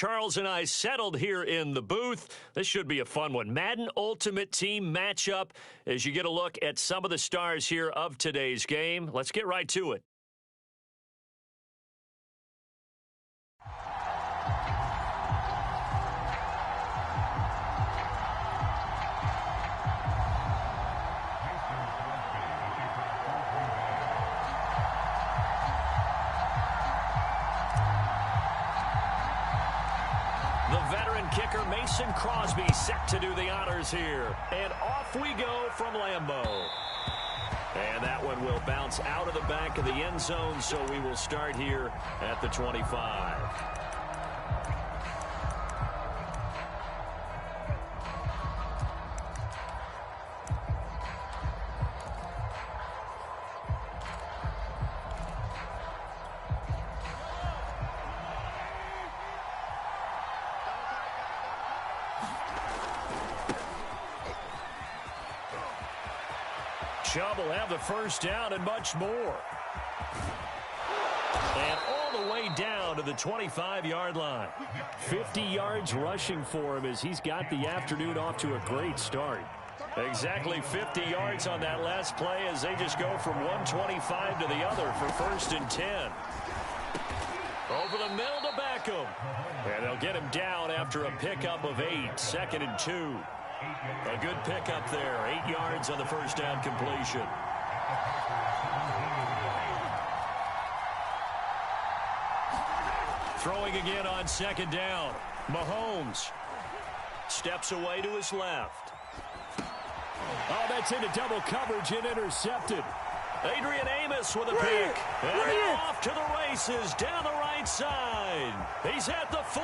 Charles and I settled here in the booth. This should be a fun one. Madden Ultimate Team matchup as you get a look at some of the stars here of today's game. Let's get right to it. The veteran kicker Mason Crosby set to do the honors here. And off we go from Lambeau. And that one will bounce out of the back of the end zone, so we will start here at the 25. Chubb will have the first down and much more. And all the way down to the 25-yard line. 50 yards rushing for him as he's got the afternoon off to a great start. Exactly 50 yards on that last play as they just go from 125 to the other for 1st and 10. Over the middle to Beckham. And they'll get him down after a pickup of 8. 2nd and 2. A good pickup there. 8 yards on the first down completion. Throwing again on 2nd down. Mahomes steps away to his left. Oh, that's into double coverage and intercepted. Adrian Amos with a pick. And they're off to the races down the right side. He's at the 40.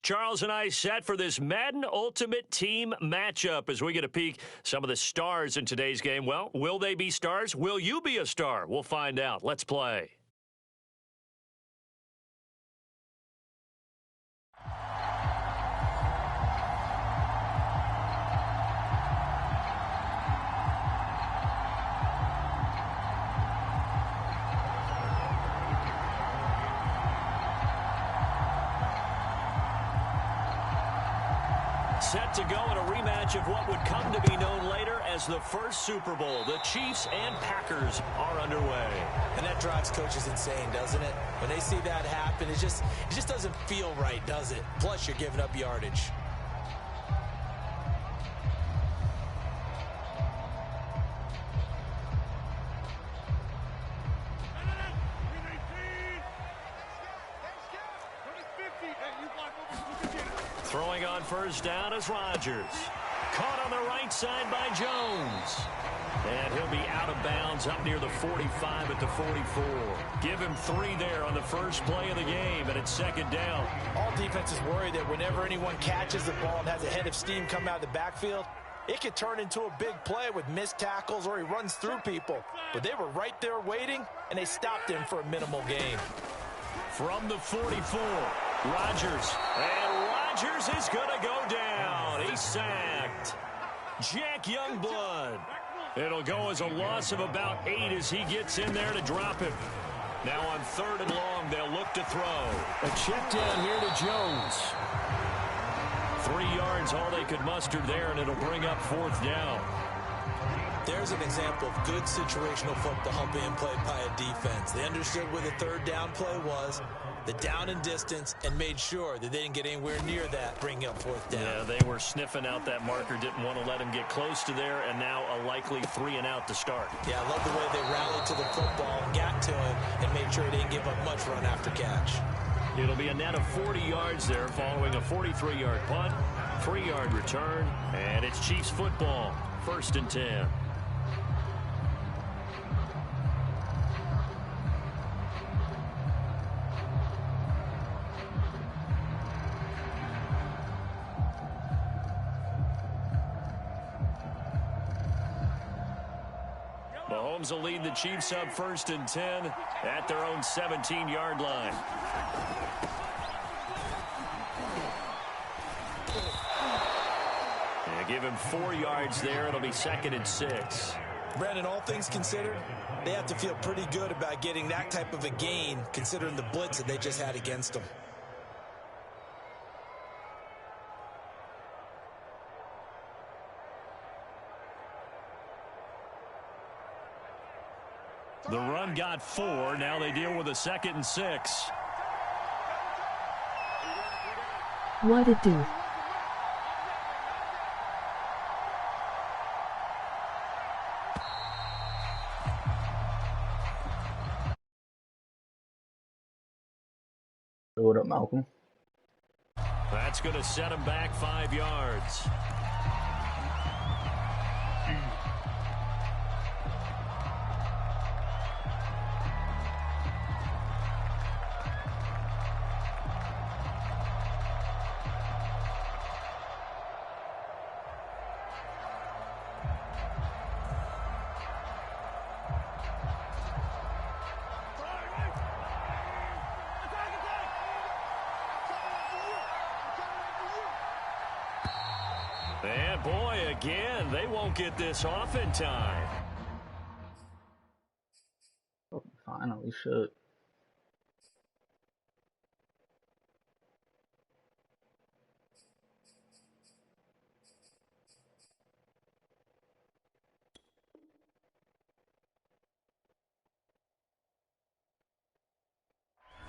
Charles and I set for this Madden Ultimate Team matchup as we get a peek some of the stars in today's game. Well, will they be stars? Will you be a star? We'll find out. Let's play. Set to go in a rematch of what would come to be known later as the first Super Bowl. The Chiefs and Packers are underway. And that drives coaches insane, doesn't it? When they see that happen, it just doesn't feel right, does it? Plus, you're giving up yardage. Throwing on first down is Rodgers. Caught on the right side by Jones. And he'll be out of bounds up near the 45 at the 44. Give him 3 there on the first play of the game, and it's 2nd down. All defenses worry that whenever anyone catches the ball and has a head of steam come out of the backfield, it could turn into a big play with missed tackles or he runs through people. But they were right there waiting, and they stopped him for a minimal gain. From the 44, Rodgers. And Rodgers is going to go down. He's sacked. Jack Youngblood. It'll go as a loss of about 8 as he gets in there to drop him. Now on 3rd and long, they'll look to throw. A check down here to Jones. 3 yards, all they could muster there, and it'll bring up 4th down. There's an example of good situational football being played by a defense. They understood where the 3rd down play was, the down and distance, and made sure that they didn't get anywhere near that, bringing up 4th down. Yeah, they were sniffing out that marker, didn't want to let him get close to there, and now a likely 3 and out to start. Yeah, I love the way they rallied to the football and got to him and made sure he didn't give up much run after catch. It'll be a net of 40 yards there following a 43-yard punt, 3-yard return, and it's Chiefs football, 1st and 10. Mahomes will lead the Chiefs up 1st and 10 at their own 17-yard line. Yeah, give him 4 yards there. It'll be 2nd and 6. Brandon, all things considered, they have to feel pretty good about getting that type of a gain, considering the blitz that they just had against them. The run got 4. Now they deal with a 2nd and 6. What it do? What up, Malcolm? That's going to set him back 5 yards. And boy, again, they won't get this off in time. Finally should.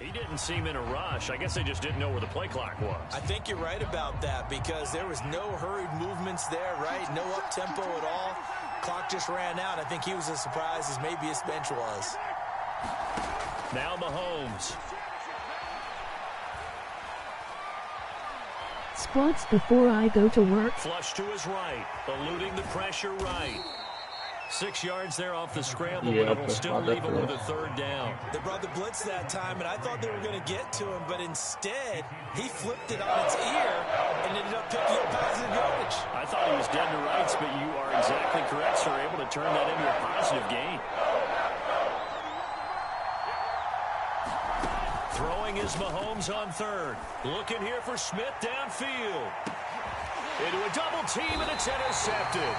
He didn't seem in a rush. I guess they just didn't know where the play clock was. I think you're right about that because there was no hurried movements there, right? No up-tempo at all. Clock just ran out. I think he was as surprised as maybe his bench was. Now Mahomes. Squats before I go to work. Flush to his right. Eluding the pressure right. 6 yards there off the scramble, but it'll still leave him with a 3rd down. They brought the blitz that time, and I thought they were going to get to him, but instead, he flipped it on its ear and ended up picking up positive yardage. I thought he was dead to rights, but you are exactly correct, sir. Able to turn that into a positive gain. Throwing is Mahomes on 3rd. Looking here for Smith downfield. Into a double team, and it's intercepted.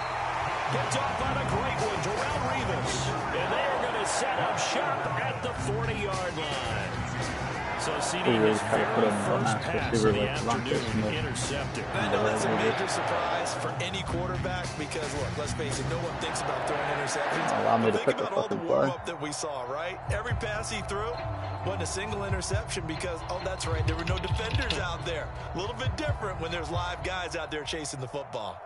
Picked up by the great one, Darrelle Revis. And they are going to set up shop at the 40-yard line. So CD his very first pass of the afternoon intercepted. I know that's a major surprise for any quarterback because, look, let's face it, no one thinks about throwing interceptions. But think about all the warm-up that we saw, right? Every pass he threw wasn't a single interception because, oh, that's right, there were no defenders out there. A little bit different when there's live guys out there chasing the football.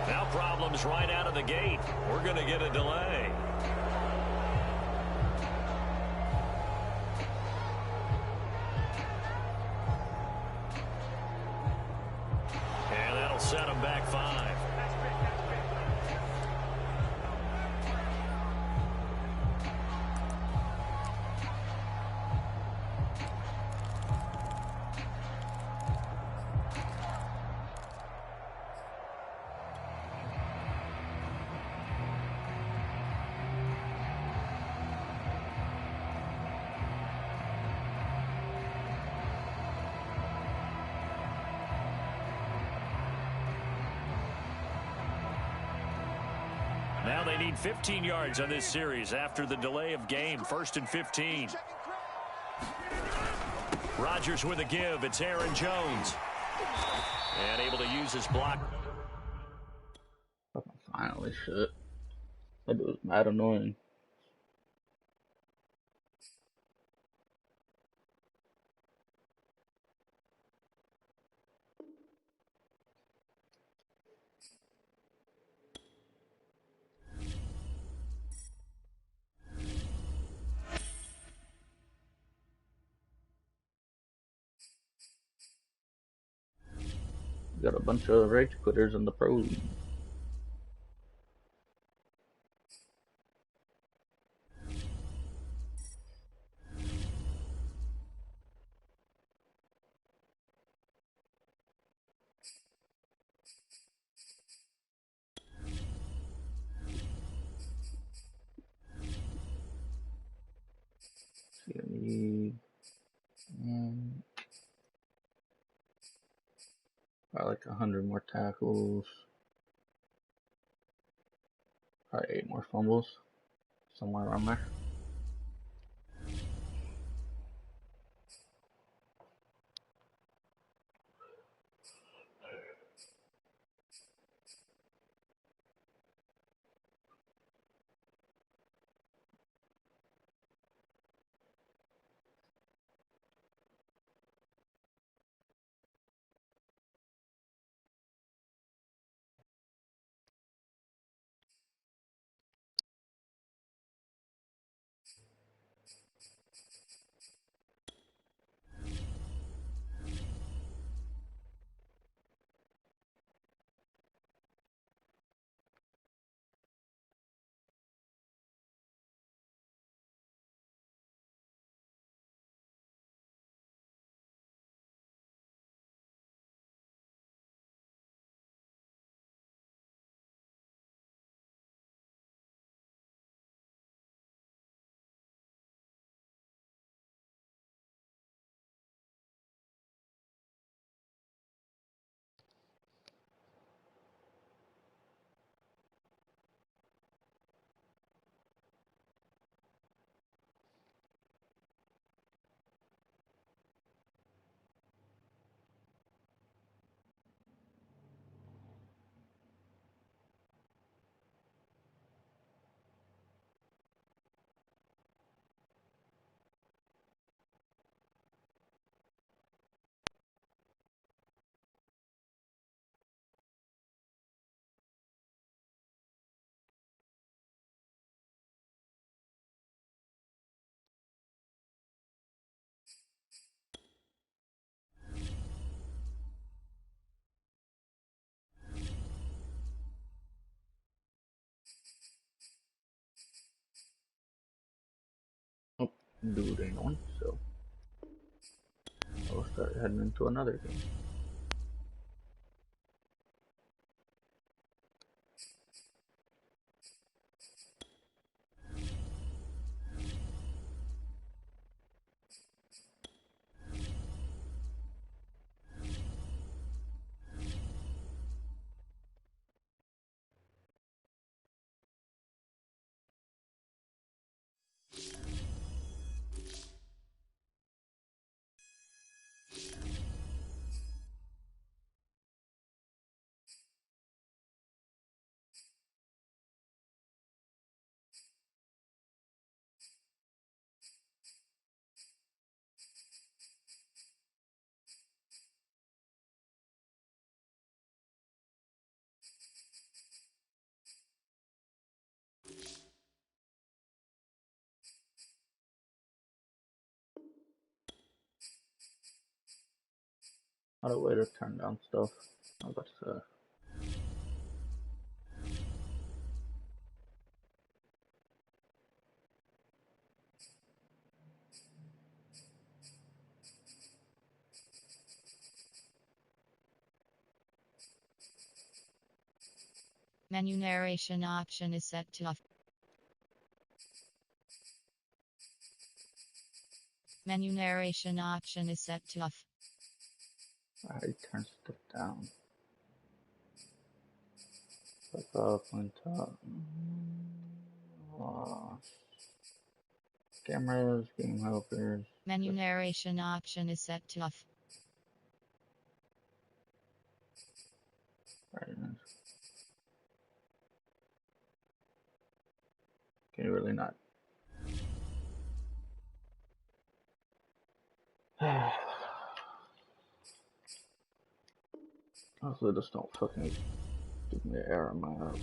Now problems right out of the gate. We're going to get a delay. And that'll set them back 5. Well, they need 15 yards on this series after the delay of game. 1st and 15. Rodgers with a give. It's Aaron Jones. And able to use his block. Fucking finally, shit. That dude was mad annoying. Got a bunch of rage quitters in the pro league. See, I need probably like 100 more tackles. Probably 8 more fumbles. Somewhere around there. Oh, dude ain't on, so I'll start heading into another game. Not a way to turn down stuff. I was about to say. Menu narration option is set to off. Menu narration option is set to off. I turn stuff down. Fuck off on top. Cameras, game helpers. Menu narration option is set to off. Brightness. Can you really not? Hopefully this don't fucking give me an error in my app.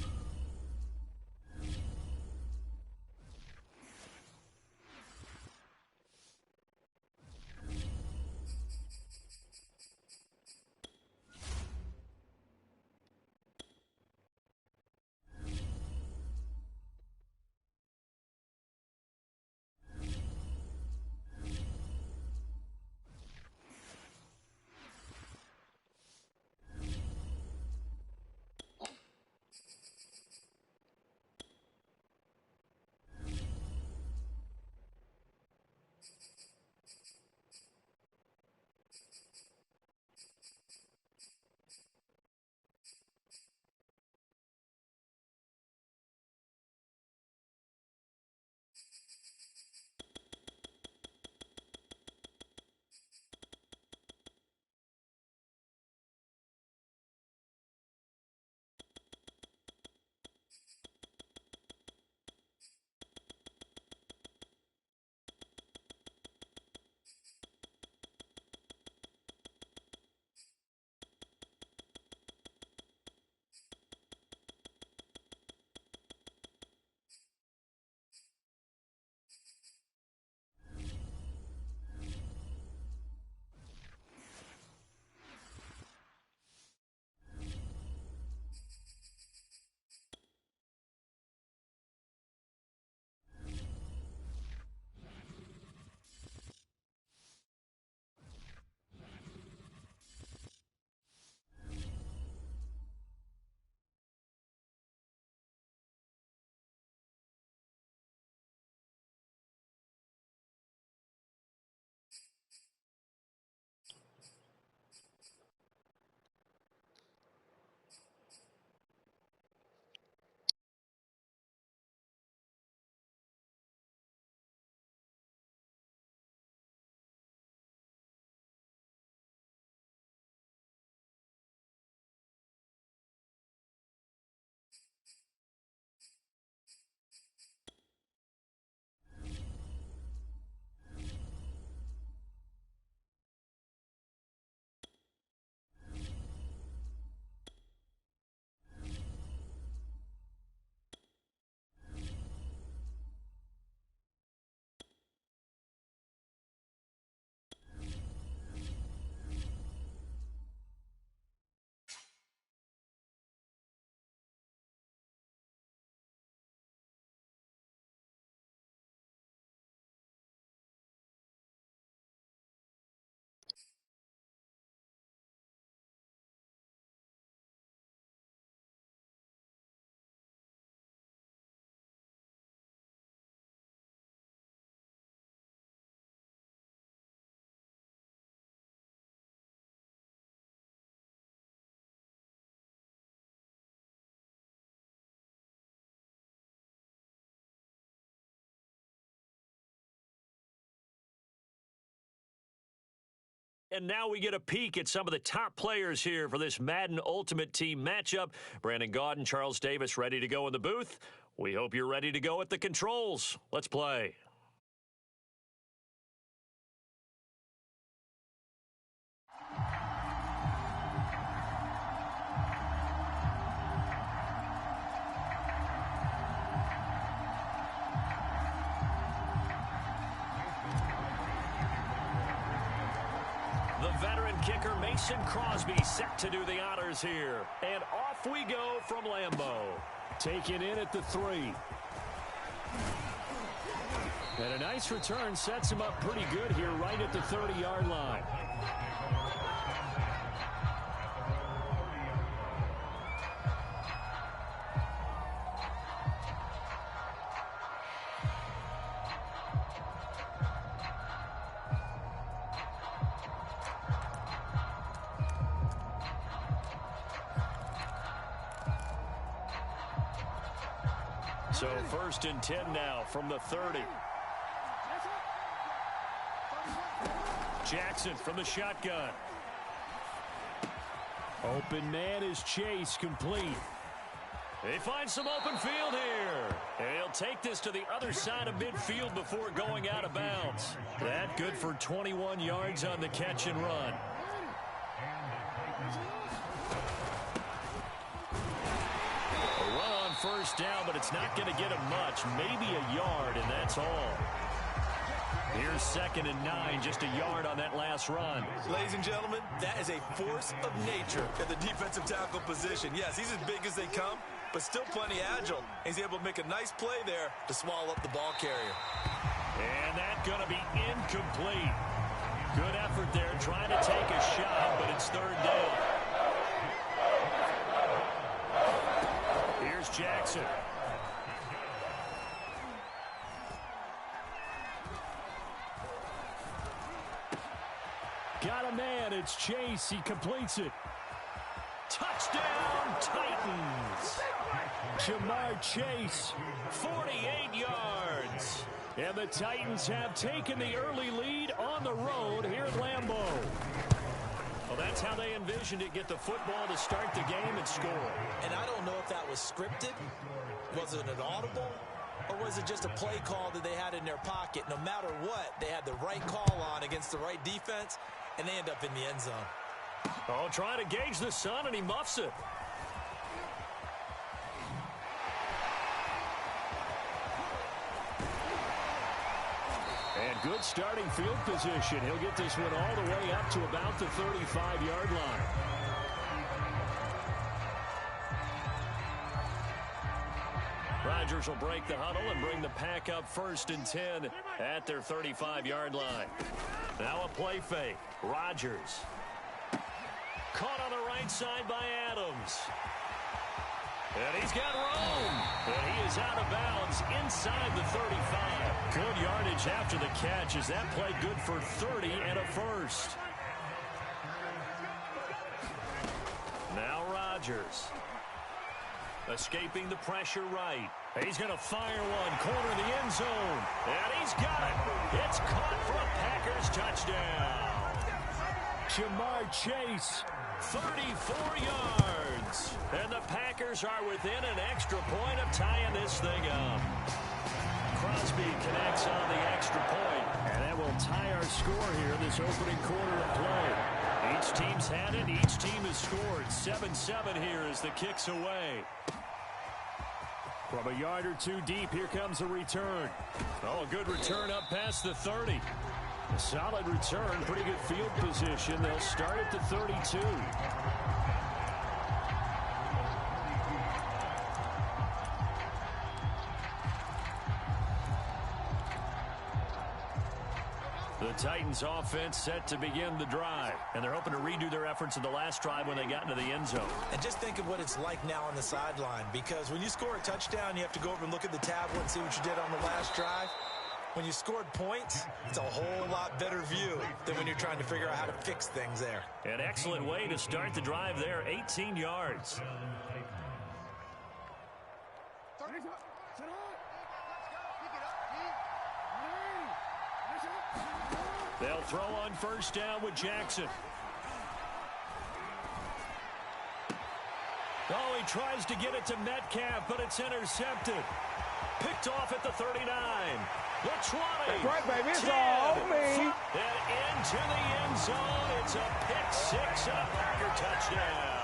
And now we get a peek at some of the top players here for this Madden Ultimate Team matchup. Brandon Gaudin, Charles Davis ready to go in the booth. We hope you're ready to go at the controls. Let's play. The veteran kicker Mason Crosby set to do the honors here. And off we go from Lambeau. Taken in at the 3. And a nice return sets him up pretty good here right at the 30-yard line. So 1st and 10 now from the 30. Jackson from the shotgun. Open man is Chase, complete. They find some open field here. And he'll take this to the other side of midfield before going out of bounds. That good for 21 yards on the catch and run. A run on 1st down, but it's not going to get him much. Maybe a yard, and that's all. Here's 2nd and 9, just a yard on that last run. Ladies and gentlemen, that is a force of nature at the defensive tackle position. Yes, he's as big as they come, but still plenty agile. He's able to make a nice play there to swallow up the ball carrier. And that's going to be incomplete. Good effort there, trying to take a shot, but it's 3rd down. Here's Jackson. Got a man, it's Chase, he completes it. Touchdown, Titans! Jamar Chase, 48 yards. And the Titans have taken the early lead on the road here at Lambeau. Well, that's how they envisioned it, get the football to start the game and score. And I don't know if that was scripted. Was it an audible? Or was it just a play call that they had in their pocket? No matter what, they had the right call on against the right defense, and they end up in the end zone. Oh, trying to gauge the sun, and he muffs it. And good starting field position. He'll get this one all the way up to about the 35-yard line. Rodgers will break the huddle and bring the pack up 1st and 10 at their 35-yard line. Now a play fake. Rodgers. Caught on the right side by Adams. And he's got room. And he is out of bounds inside the 35. Good yardage after the catch. Is that play good for 30 and a first? Now Rodgers. Escaping the pressure right. He's going to fire one. Corner of the end zone. And he's got it. It's caught for a Packers touchdown. Jamar Chase, 34 yards. And the Packers are within an extra point of tying this thing up. Crosby connects on the extra point. And that will tie our score here this opening quarter of play. Each team's had it. Each team has scored. 7-7 here as the kick's away. From a yard or two deep, here comes a return. Oh, a good return up past the 30. A solid return, pretty good field position. They'll start at the 32. The Titans offense set to begin the drive. And they're hoping to redo their efforts in the last drive when they got into the end zone. And just think of what it's like now on the sideline. Because when you score a touchdown, you have to go over and look at the tablet and see what you did on the last drive. When you scored points, it's a whole lot better view than when you're trying to figure out how to fix things there. An excellent way to start the drive there, 18 yards. They'll throw on 1st down with Jackson. Oh, he tries to get it to Metcalf, but it's intercepted. Picked off at the 39. The 20. That's right, baby. It's 10, all me. And into the end zone. It's a pick six and a Packer touchdown.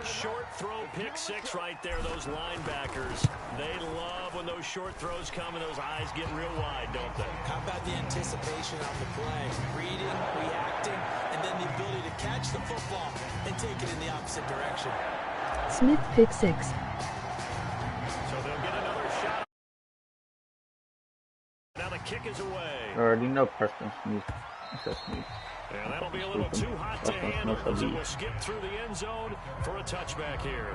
Short throw pick six right there. Those linebackers, they love when those short throws come and those eyes get real wide, don't they? How about the anticipation of the play? Reading, reacting, and then the ability to catch the football and take it in the opposite direction. Smith pick six. So they'll get another shot. Now the kick is away. I already know Preston Smith. And that'll be a little too hot to handle as it will skip through the end zone for a touchback here.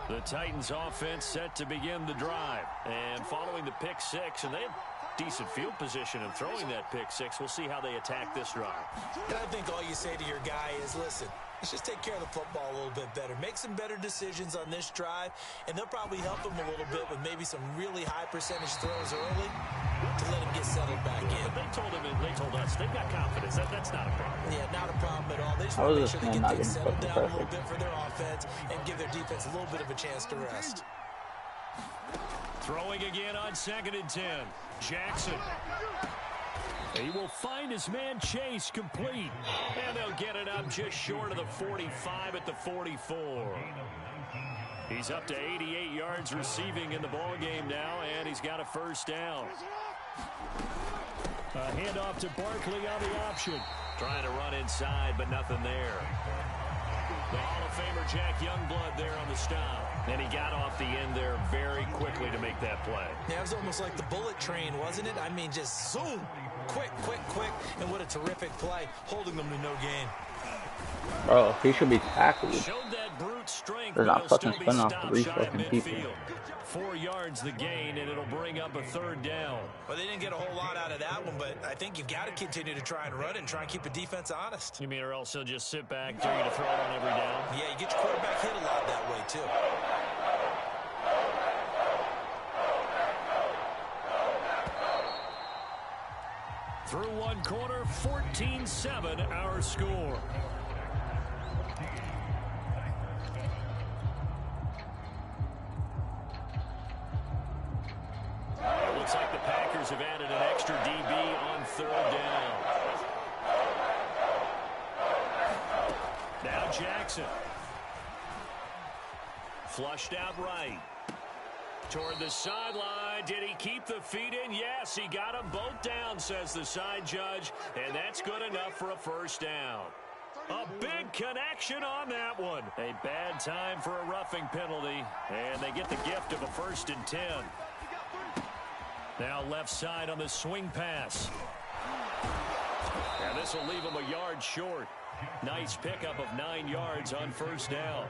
The Titans offense set to begin the drive. And following the pick six, and they have decent field position in throwing that pick six. We'll see how they attack this drive. And I think all you say to your guy is, listen, let's just take care of the football a little bit better. Make some better decisions on this drive, and they'll probably help him a little bit with maybe some really high percentage throws early to let him get settled back in. But they told us they've got confidence. That's not a problem. Yeah, not a problem at all. They just want to make sure they get things settled down a little bit for their offense and give their defense a little bit of a chance to rest. Throwing again on 2nd and 10. Jackson. He will find his man Chase complete. And they'll get it up just short of the 45 at the 44. He's up to 88 yards receiving in the ballgame now, and he's got a first down. A handoff to Barkley on the option. Trying to run inside, but nothing there. The Hall of Famer Jack Youngblood there on the stop. And he got off the end there very quickly to make that play. Yeah, it was almost like the bullet train, wasn't it? I mean, just zoom. Quick. And what a terrific play, holding them to no gain. Bro, he should be tackled. Showed that brute strength. They're not fucking spinning off the 3 fucking people. 4 yards the gain, and it'll bring up a 3rd down. Well, they didn't get a whole lot out of that one, but I think you've got to continue to try and run it and try and keep the defense honest. You mean or else he'll just sit back, dare you to throw it on every down? Yeah, you get your quarterback hit a lot that way, too. Through 1 quarter, 14-7 our score. It looks like the Packers have added an extra DB on 3rd down. Now Jackson. Flushed out right. Toward the sideline. Did he keep the feet in? Yes, he got them both down, says the side judge. And that's good enough for a first down. A big connection on that one. A bad time for a roughing penalty. And they get the gift of a 1st and 10. Now left side on the swing pass. And this will leave him a yard short. Nice pickup of 9 yards on 1st down.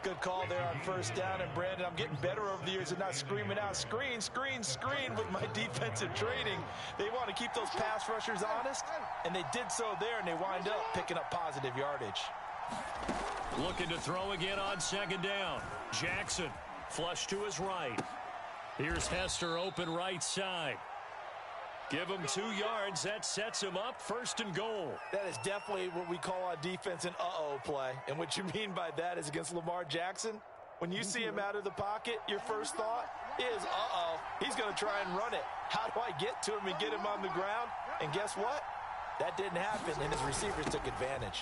Good call there on 1st down. And, Brandon, I'm getting better over the years and not screaming out, screen with my defensive training. They want to keep those pass rushers honest, and they did so there, and they wind up picking up positive yardage. Looking to throw again on 2nd down. Jackson flush to his right. Here's Hester open right side. Give him 2 yards. That sets him up 1st and goal. That is definitely what we call on defense an uh-oh play. And what you mean by that is against Lamar Jackson, when you see him out of the pocket, your first thought is, uh-oh, he's going to try and run it. How do I get to him and get him on the ground? And guess what? That didn't happen, and his receivers took advantage.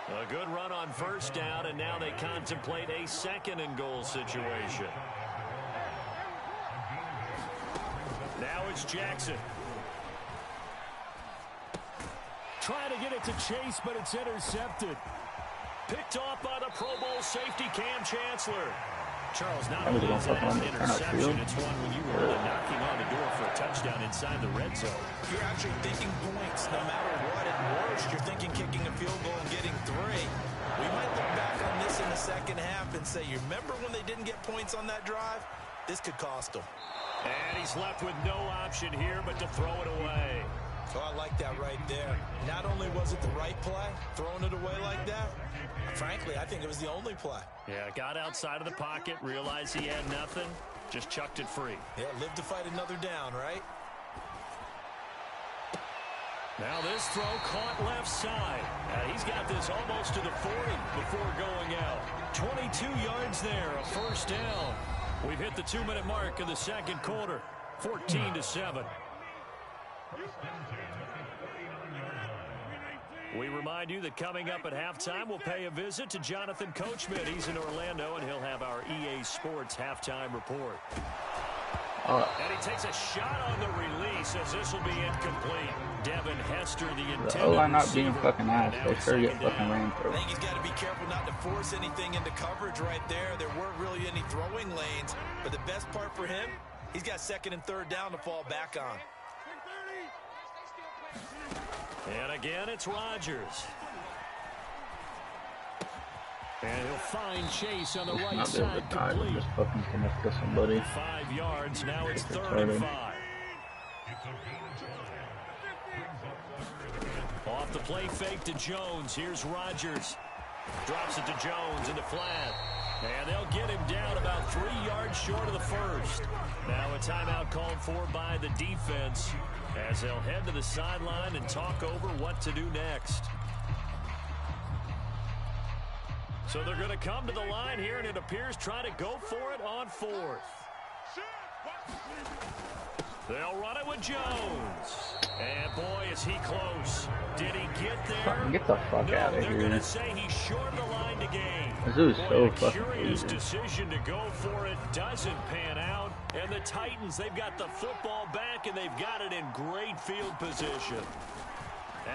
A good run on 1st down, and now they contemplate a 2nd and goal situation. Now it's Jackson. Trying to get it to Chase, but it's intercepted. Picked off by the Pro Bowl safety Cam Chancellor. Charles, not only is that an interception, it's one when you were really knocking on the door for a touchdown inside the red zone. You're actually thinking points no matter what. At worst, you're thinking kicking a field goal and getting 3. We might look back on this in the 2nd half and say, you remember when they didn't get points on that drive? This could cost them. And he's left with no option here but to throw it away. Oh, I like that right there. Not only was it the right play, throwing it away like that, frankly, I think it was the only play. Yeah, got outside of the pocket, realized he had nothing, just chucked it free. Yeah, live to fight another down, right? Now this throw caught left side. He's got this almost to the 40 before going out. 22 yards there, a 1st down. We've hit the 2-minute mark in the 2nd quarter, 14-7. We remind you that coming up at halftime, we'll pay a visit to Jonathan Coachman. He's in Orlando, and he'll have our EA Sports halftime report. And he takes a shot on the release as this will be incomplete. Devin Hester, the intended receiver. O-line not being fucking ass. They sure get fucking ran through. I think he's got to be careful not to force anything into coverage right there. There weren't really any throwing lanes. But the best part for him, he's got 2nd and 3rd down to fall back on. And again, it's Rodgers. And he'll find Chase on the right Not be able to side, die, complete. just fucking connect to somebody. 5 yards, now it's It's 3rd and retarded. 5. Off the play fake to Jones. Here's Rodgers. Drops it to Jones into flat. And they'll get him down about 3 yards short of the first. Now a timeout called for by the defense as they'll head to the sideline and talk over what to do next. So they're going to come to the line here, and it appears try to go for it on 4th. They'll run it with Jones. And boy, is he close. Did he get there? Get the fuck No, out of they're here. going to say he shorted the line to gain. This dude's so A fucking curious easy. decision to go for it. Doesn't pan out. And the Titans, they've got the football back, and they've got it in great field position.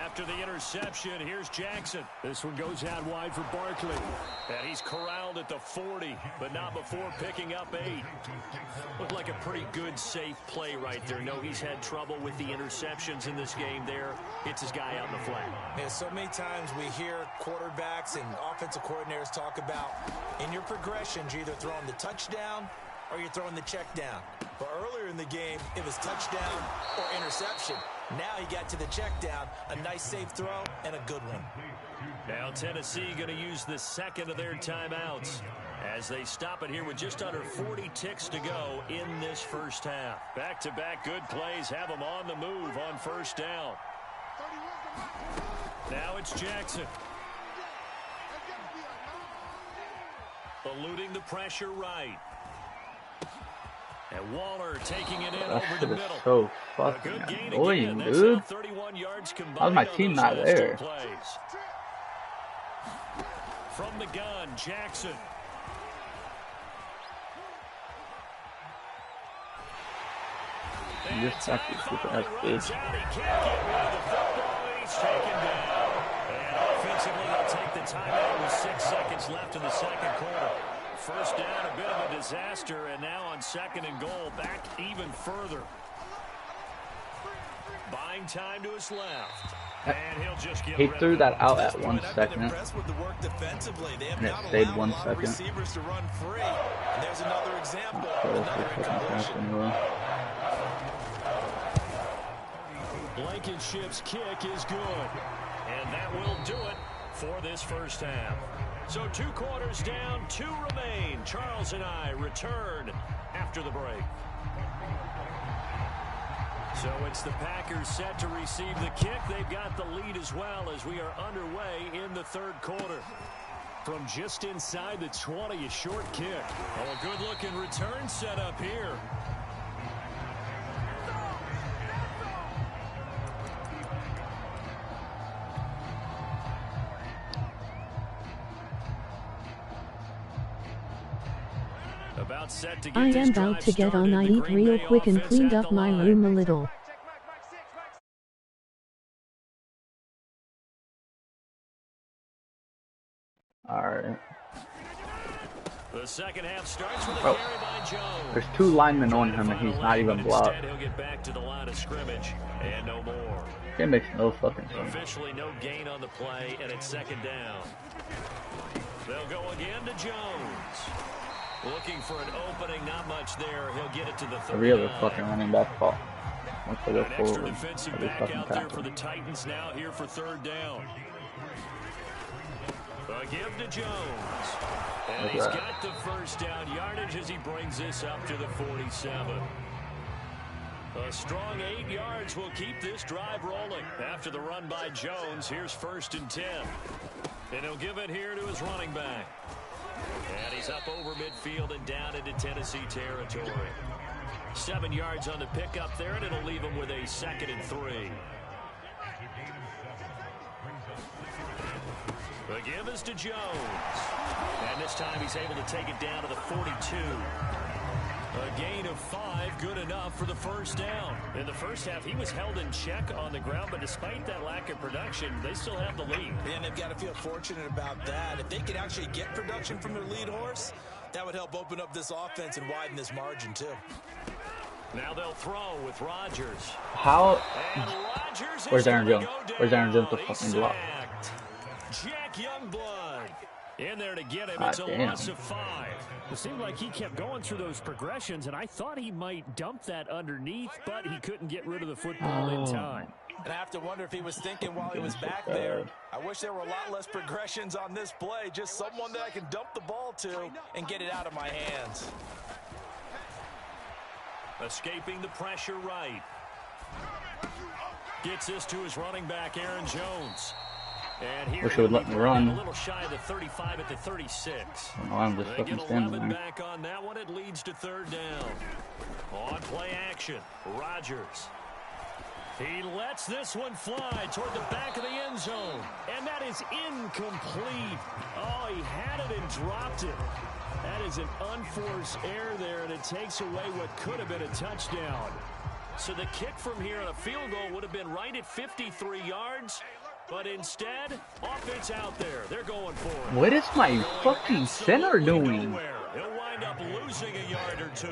After the interception, here's Jackson. This one goes out wide for Barkley. And he's corralled at the 40, but not before picking up 8. Looked like a pretty good, safe play right there. No, he's had trouble with the interceptions in this game there. Hits his guy out in the flat. Yeah, so many times we hear quarterbacks and offensive coordinators talk about in your progressions, you're either throwing the touchdown or you're throwing the check down. But earlier in the game, it was touchdown or interception. Now he got to the check down, a nice safe throw, and a good one. Now Tennessee going to use the second of their timeouts as they stop it here with just under 40 ticks to go in this first half. Back-to-back good plays have them on the move on first down. Now it's Jackson. Eluding the pressure right. And Waller taking it in That over the shit is middle. so A fucking good gain annoying, again. That's dude. now 31 yards combined. How's my on team those not last two there? plays. From the gun, Jackson. You just have to stupid ass bitch. He can't get rid of the football. He's taken down. And offensively, they'll take the timeout with 6 seconds left in the second quarter. First down, a bit of a disaster, and now on 2nd and goal, back even further. Buying time to his left. And he'll just get He rid threw of that it. out at 1 I've been second. impressed with the work defensively. They have And it not stayed allowed 1 a lot of second. receivers to run free. And there's another example of So it's another just fucking pass incompletion. anyway. Blankenship's kick is good. And that will do it for this first half. So 2 quarters down, 2 remain. Charles and I return after the break. So it's the Packers set to receive the kick. They've got the lead as well as we are underway in the 3rd quarter. From just inside the 20, a short kick. Oh, a good-looking return set up here. About set to get I this am about drive to get on. started. I The eat Green real Bay quick and offense cleaned at up the my line. room a little. Alright. The second half starts with a Oh. carry by Jones. There's 2 linemen on Trying to him and find he's a not lane, even but blocked. instead he'll get back to the line of scrimmage and no more. It makes no fucking sense. Officially no gain on the play, and it's 2nd down. They'll go again to Jones. Looking for an opening, not much there. He'll get it to the 39. Every other fucking running back fault. Once they go An extra forward, defensive every back fucking out there for tackle. the Titans now here for 3rd down. A give to Jones. And Look he's at that. got the first down yardage as he brings this up to the 47. A strong 8 yards will keep this drive rolling. After the run by Jones, here's 1st and 10. And he'll give it here to his running back. And he's up over midfield and down into Tennessee territory. 7 yards on the pickup there, and it'll leave him with a 2nd and 3. The give is to Jones. And this time he's able to take it down to the 42. A gain of 5, good enough for the first down. In the first half, he was held in check on the ground, but despite that lack of production, they still have the lead. And they've got to feel fortunate about that. If they could actually get production from their lead horse, that would help open up this offense and widen this margin, too. Now they'll throw with Rodgers. How? And Rodgers Where's is Aaron gonna Jones? go Where's Aaron Jones to down. fucking He's block? sacked. Jack Youngblood. In there to get him. Ah, It's a damn. loss of 5. It seemed like he kept going through those progressions, and I thought he might dump that underneath, but he couldn't get rid of the football in time. And I have to wonder if he was thinking while he was back there, I wish there were a lot less progressions on this play. Just someone that I can dump the ball to and get it out of my hands. Escaping the pressure right. Gets this to his running back, Aaron Jones. And here Wish he would let me run. A little shy of the 35 at the 36. Oh, I'm just They fucking get standing 11 there. back on that one. It leads to 3rd down. On play action, Rodgers. He lets this one fly toward the back of the end zone. And that is incomplete. Oh, he had it and dropped it. That is an unforced error there, and it takes away what could have been a touchdown. So the kick from here on a field goal would have been right at 53 yards. But instead, offense out there. They're going for it. What is my fucking center doing? He'll wind up losing a yard or 2.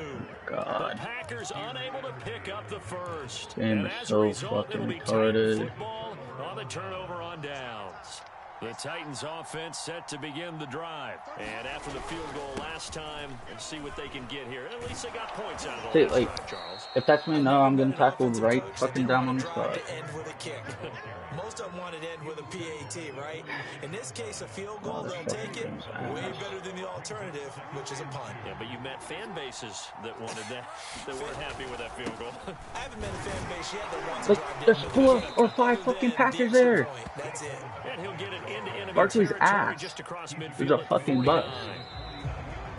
God. The Packers unable to pick up the first. Game And is as so a result, fucking it'll be retarded. Titan football on the turnover on downs. The Titans offense set to begin the drive. And after the field goal last time, we'll see what they can get here. At least they got points out of the See, last like, drive, Charles. if that's me now, I'm getting tackled right fucking down on the spot. Most of them want it end with a PAT, right? In this case, a field goal, they'll take it. Way better than the alternative, which is a punt. Yeah, but you met fan bases that wanted that, that weren't happy with that field goal. I haven't met a fan base yet that wants Like, to drive there's down 4 or the 5 fucking Packers there. That's it. And he'll get it into enemy Barkley's territory ass. just across midfield. He's a at fucking 49. bus.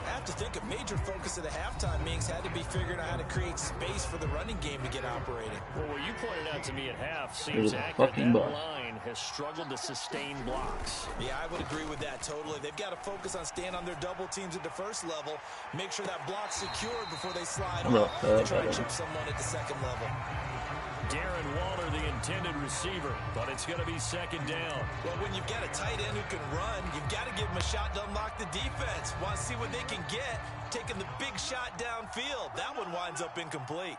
I have to think a major focus of the halftime meetings had to be figuring out how to create space for the running game to get operating. Well, what you pointed out to me at half It seems was a accurate. fucking That bus. line has struggled to sustain blocks. Yeah, I would agree with that totally. They've got to focus on staying on their double teams at the first level, make sure that block's secured before they slide Look, off and try to chip someone at the second level. Darren Waller, the intended receiver, but it's going to be 2nd down. Well, when you've got a tight end who can run, you've got to give him a shot to unlock the defense. Want to see what they can get, taking the big shot downfield. That one winds up incomplete.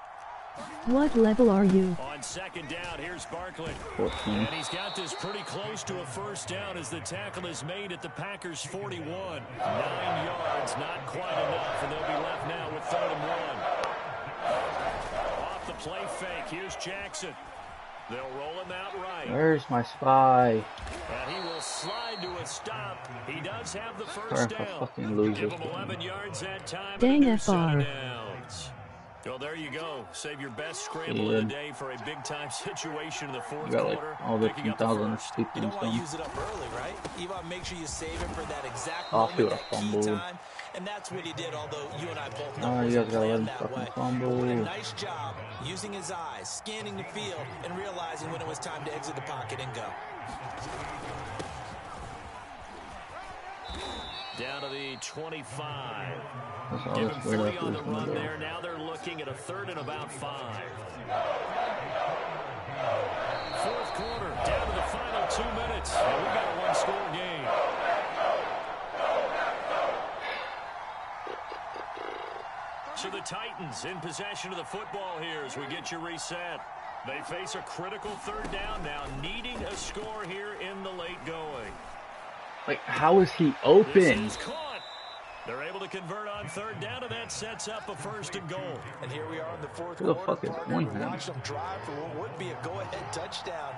What level are you? On 2nd down, here's Barkley. 14. And he's got this pretty close to a 1st down as the tackle is made at the Packers' 41. 9 yards, not quite enough, and they'll be left now with 3rd and 1. Off the play fake, here's Jackson. They'll roll him out right. Where's my spy? And he will slide to a stop. He does have the Sorry 1st if I down. fucking lose Give this him game. 11 yards that time. Dang and a new set of FR. downs. Well, there you go. Save your best scramble of the day for a big-time situation in the 4th We got like quarter. all the Picking up the 2,000 first. people You and don't want to use stuff. it up early, right? You want to make sure you save it for that exact Oh, he moment, would've that key fumbled. time. And that's what he did, although you and I both know Oh, it you wasn't guys gotta let him planned that fucking way. fumble. But a nice job using his eyes, scanning the field, and realizing when it was time to exit the pocket and go. Down to the 25. That's all Give this him weird 40 ass on is the gonna run go. there. Now they're looking at a 3rd and about 5. 4th quarter, down to the final 2 minutes. And we've got a 1-score game. So the Titans in possession of the football here as we get you reset. They face a critical 3rd down now, needing a score here in the late going. Like, how is he This open? is caught. They're able to convert on 3rd down, and that sets up a 1st and goal. And here we are in the 4th Who the quarter. fuck is partner. one We hand? watched them drive for what would be a go-ahead touchdown.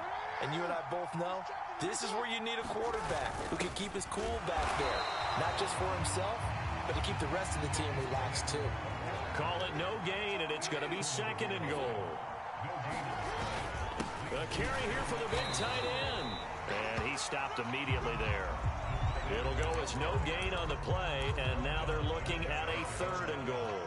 And you and I both know this is where you need a quarterback who can keep his cool back there. Not just for himself, but to keep the rest of the team relaxed too. Call it no gain, and it's going to be 2nd and goal. A carry here for the big tight end. And he stopped immediately there. It'll go as no gain on the play, and now they're looking at a 3rd and goal.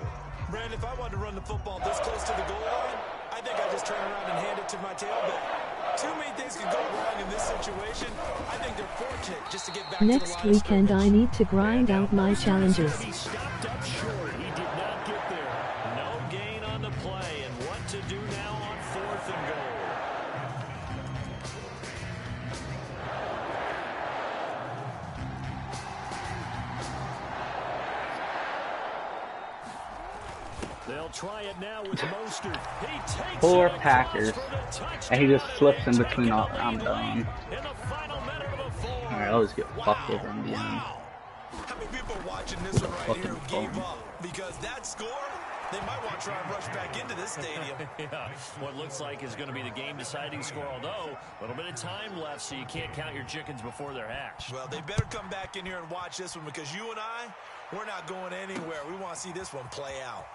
Brandon, if I wanted to run the football this close to the goal line, I think I'd just turn around and hand it to my tailback. Too many things could go wrong in this situation. I think they're fortunate just to get back Next to the line of weekend I scrimmage. need to grind out my challenges. He stopped up short. He did not get there. No gain on the play, and what to do now on 4th and goal. They'll try it now with Mostert. He takes Poor it across Packers. for the touchdown. And he just slips in between Taking all. the I'm lead done. in the final minute of the 4th. Alright, I'll just get fucked over in the end. How many people are watching this one right here who gave up? Because that score, they might want to try and rush back into this stadium. Yeah, what looks like is going to be the game-deciding score, although a little bit of time left, so you can't count your chickens before they're hatched. Well, they better come back in here and watch this one because you and I, we're not going anywhere. We want to see this one play out.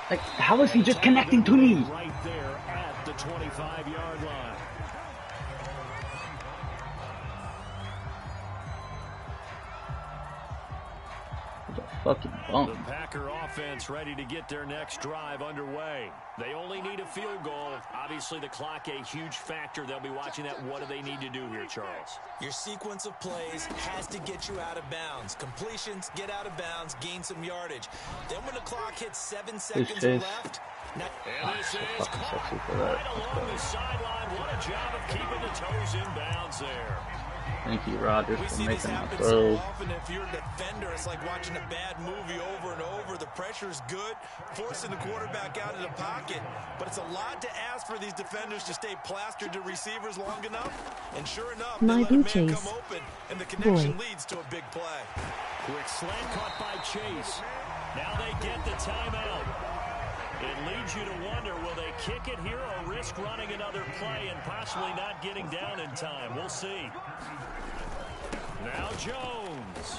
Like, how is he just connecting to me? Right there at the 25-yard line. Fucking bump. The Packer offense ready to get their next drive underway. They only need a field goal. Obviously, the clock a huge factor. They'll be watching that. What do they need to do here, Charles? Your sequence of plays has to get you out of bounds. Completions, get out of bounds, gain some yardage. Then when the clock hits 7 seconds left... And this is caught right along the sideline. What a job of keeping the toes in bounds there. Thank you, Rodgers, We for see this making my happen throw. so often. If you're a defender, it's like watching a bad movie over and over. The pressure's good, forcing the quarterback out of the pocket. But it's a lot to ask for these defenders to stay plastered to receivers long enough. And sure enough, they let a man come open, and the connection leads to a big play. Quick slant caught by Chase. Now they get the timeout. It leads you to wonder, will they kick it here or risk running another play and possibly not getting down in time? We'll see. Now Jones.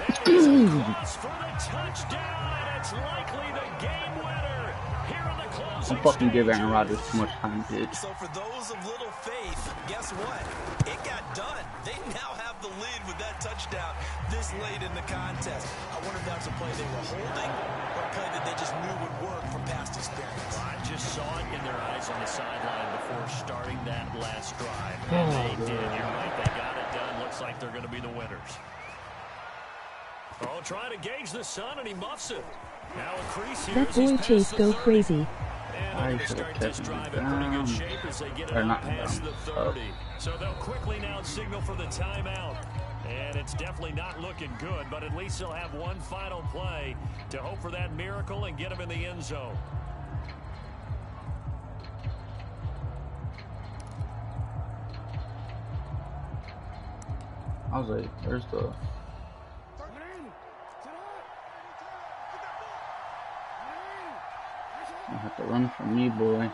And he's across for the touchdown, and it's likely the game winner here in the closing Don't fucking give Aaron stages. Rodgers too much time, bitch. So for those of little faith, guess what? It got done. They now have the lead with that touchdown this late in the contest. I wonder if that was a play they were holding or a play that they just knew would work from past experience. I just saw it in their eyes on the sideline before starting that last drive. And they did. You're right. They got it done. Looks like they're going to be the winners. Oh, trying to gauge the sun, and he muffs it. Now a crease here. That boy Chase go crazy. And I they're going to should start have this kept him drive in pretty good down. shape as they get it Or out not past down. the 30. So they'll quickly now signal for the timeout. And it's definitely not looking good, but at least they'll have one final play to hope for that miracle and get them in the end zone. I was like, where's the... You have to run from me, boy. You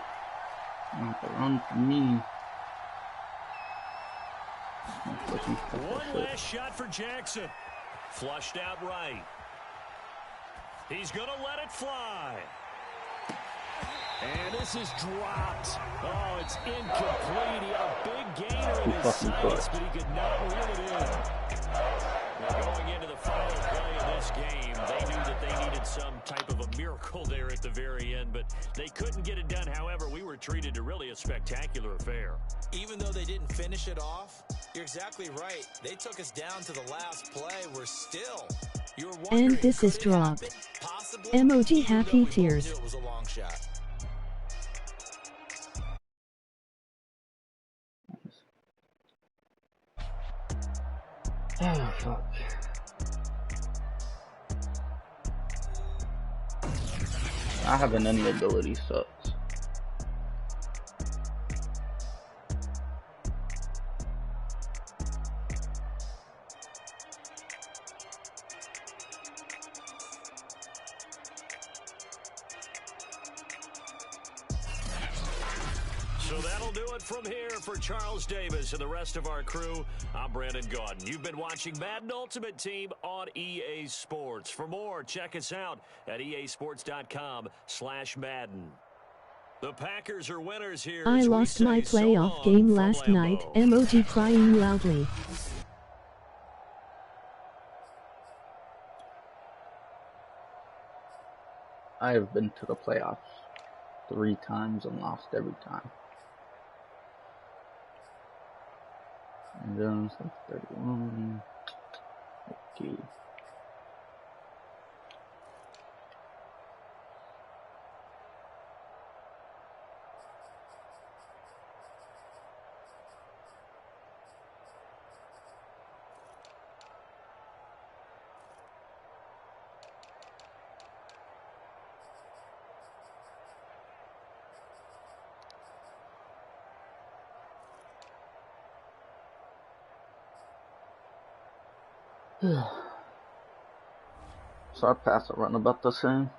have to run from me. One last shot for Jackson. Flushed out right. He's going to let it fly. And this is dropped. Oh, it's incomplete. He had a big gainer in his sights, but he could not reel it in. Well, going into the final play of this game, they knew that they needed some type of a miracle there at the very end, but they couldn't get it done. However, we were treated to really a spectacular affair. Even though they didn't finish it off, you're exactly right. They took us down to the last play. We're still. You were wondering, And this is dropped. Emoji happy tears. It was a long shot. Oh, fuck. Not having any ability sucks. So that'll do it from here for Charles Davis and the rest of our crew. I'm Brandon Gaudin. You've been watching Madden Ultimate Team on EA Sports. For more, check us out at easports.com/Madden. The Packers are winners here. I lost my playoff game last night. Emoji crying loudly. I have been to the playoffs 3 times and lost every time. And then it's like 31. Okay. So our pass are running about the same.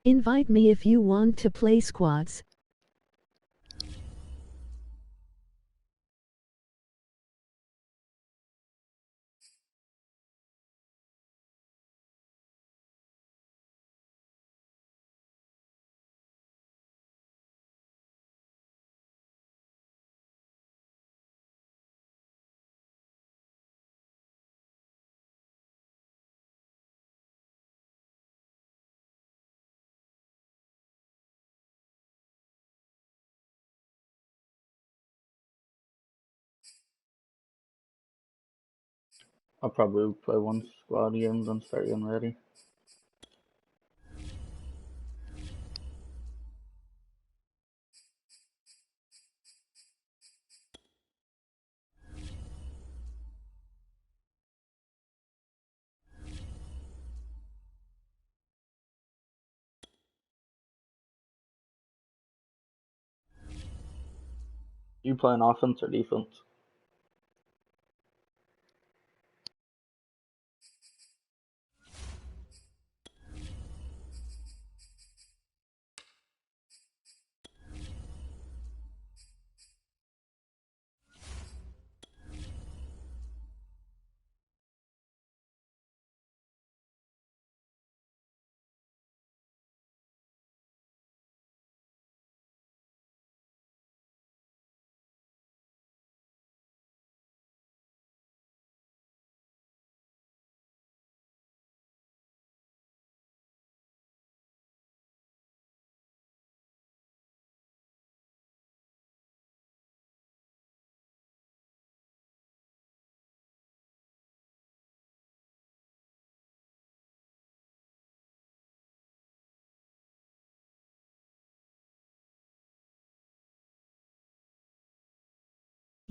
Invite me if you want to play squads. I'll probably play one squad game, then start getting ready. You playing offense or defense?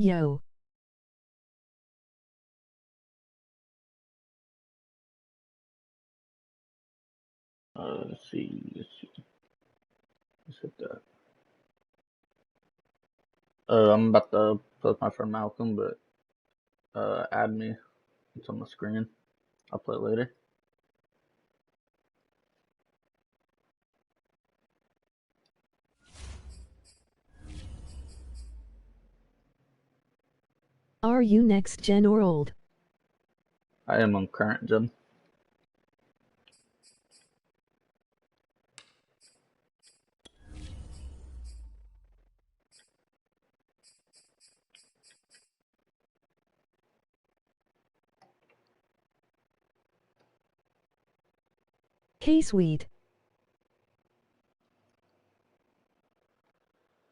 Yo. Let's see. Let's hit that. I'm about to play with my friend Malcolm, but add me. It's on the screen. I'll play later. Are you next gen or old? I am on current gen. Hey sweet.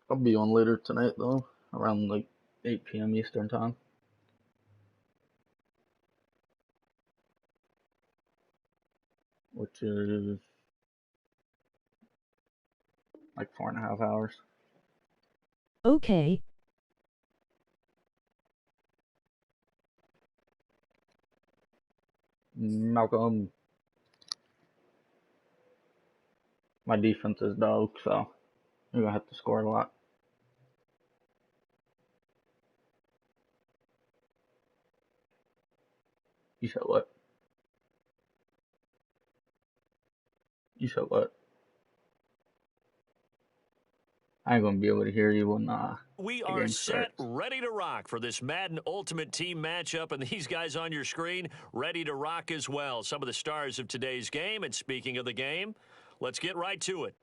I'll be on later tonight though, around like 8 p.m. Eastern time. Which is like 4.5 hours. Okay. Malcolm, my defense is dog, so you're gonna have to score a lot. You said what? You said what? I ain't gonna be able to hear you when We the are game set, starts. ready to rock for this Madden Ultimate Team matchup, and these guys on your screen ready to rock as well. Some of the stars of today's game, and speaking of the game, let's get right to it.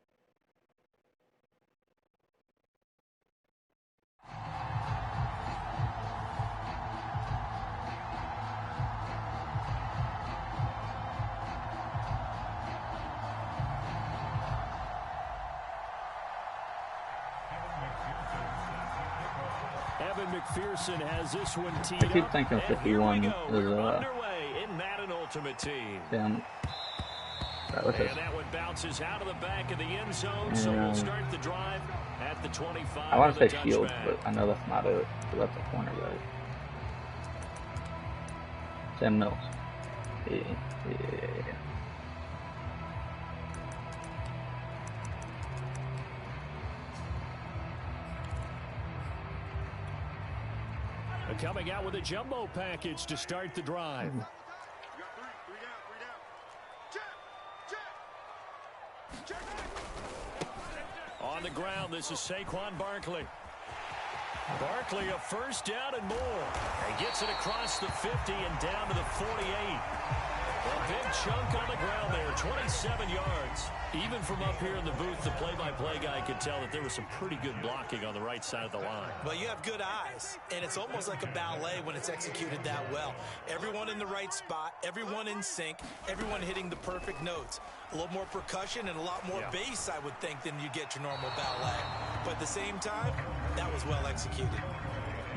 Evan McPherson has this one teed I keep up, thinking and 51 here we go. is We're underway in Madden Ultimate Team. damn. And that one bounces out of the back of the end zone, so we'll start the drive at the 25. I want to say shield, but I know that's not it. So that's a corner, guys. 10 mils. Yeah. Coming out with a jumbo package to start the drive. On the ground, this is Saquon Barkley. Barkley a first down and more. And gets it across the 50 and down to the 48. A big chunk on the ground there, 27 yards. Even from up here in the booth, the play-by-play guy could tell that there was some pretty good blocking on the right side of the line. Well, you have good eyes, and it's almost like a ballet when it's executed that well. Everyone in the right spot, everyone in sync, everyone hitting the perfect notes. A little more percussion and a lot more bass, I would think, than you get your normal ballet. But at the same time, that was well executed.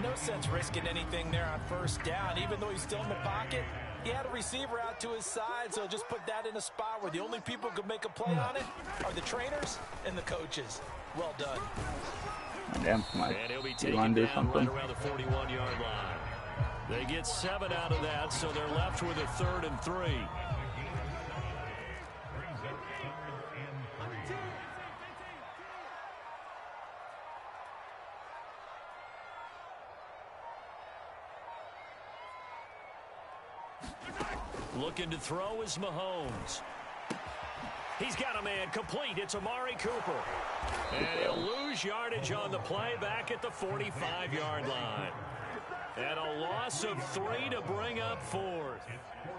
No sense risking anything there on first down, even though he's still in the pocket. He had a receiver out to his side, so just put that in a spot where the only people who can make a play on it are the trainers and the coaches. Well done. Damn, my line do something. Right around the 41-yard line. They get 7 out of that, so they're left with a 3rd and 3. Looking to throw is Mahomes. He's got a man complete. It's Amari Cooper. And he'll lose yardage on the play back at the 45-yard line. And a loss of 3 to bring up 4th.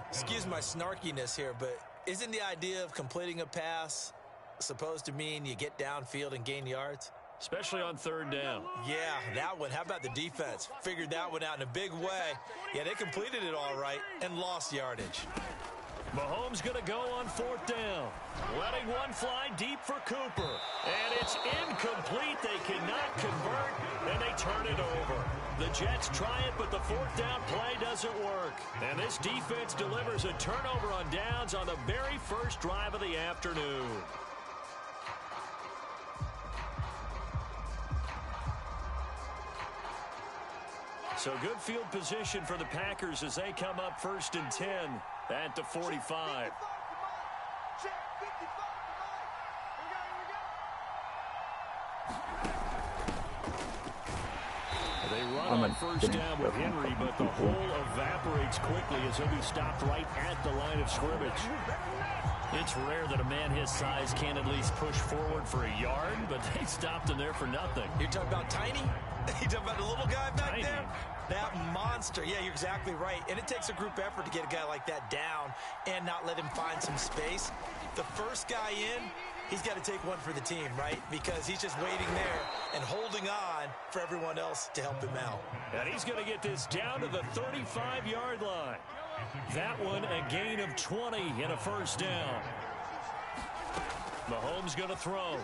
Excuse my snarkiness here, but isn't the idea of completing a pass supposed to mean you get downfield and gain yards? Especially on 3rd down. Yeah, that one. How about the defense? Figured that one out in a big way. Yeah, they completed it all right and lost yardage. Mahomes going to go on 4th down. Letting one fly deep for Cooper. And it's incomplete. They cannot convert, and they turn it over. The Jets try it, but the 4th down play doesn't work. And this defense delivers a turnover on downs on the very first drive of the afternoon. So good field position for the Packers as they come up 1st and 10 at the 45. They run on 1st down with Henry, but the hole evaporates quickly as he'll be stopped right at the line of scrimmage. It's rare that a man his size can at least push forward for a yard, but they stopped him there for nothing. You're talking about tiny? You're talking about the little guy back there? That monster. Yeah, you're exactly right. And it takes a group effort to get a guy like that down and not let him find some space. The first guy in, he's got to take one for the team, right? Because he's just waiting there and holding on for everyone else to help him out. And he's going to get this down to the 35-yard line. That one a gain of 20 and a 1st down. Mahomes going to throw.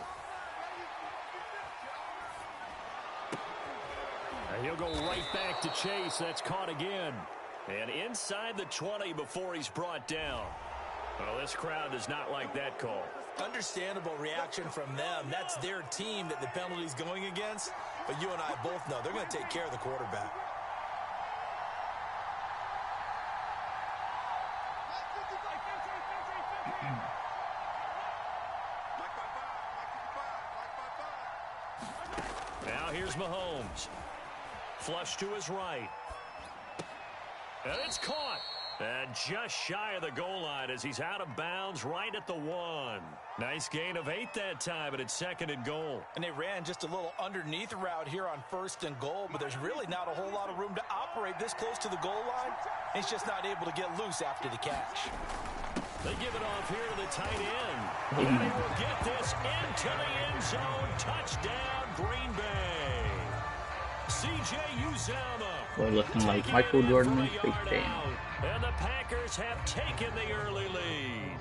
And he'll go right back to Chase. That's caught again. And inside the 20 before he's brought down. Well, this crowd does not like that call. Understandable reaction from them. That's their team that the penalty's going against. But you and I both know they're going to take care of the quarterback. Now here's Mahomes. Flush to his right. And it's caught. And just shy of the goal line as he's out of bounds right at the 1. Nice gain of 8 that time, and it's 2nd and goal. And they ran just a little underneath route here on 1st and goal, but there's really not a whole lot of room to operate this close to the goal line. He's just not able to get loose after the catch. They give it off here to the tight end. And he will get this into the end zone. Touchdown, Green Bay. C.J. Uzomah. We're looking like Michael Jordan in Space Jam. And the Packers have taken the early lead.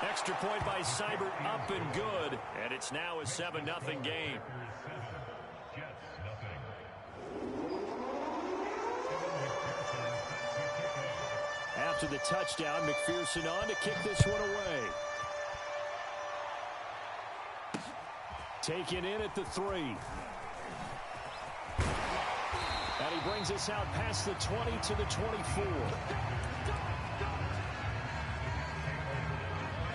Extra point by Seibert, up and good. And it's now a 7-0 game. After the touchdown, McPherson on to kick this one away. Taken in at the 3. And he brings us out past the 20 to the 24.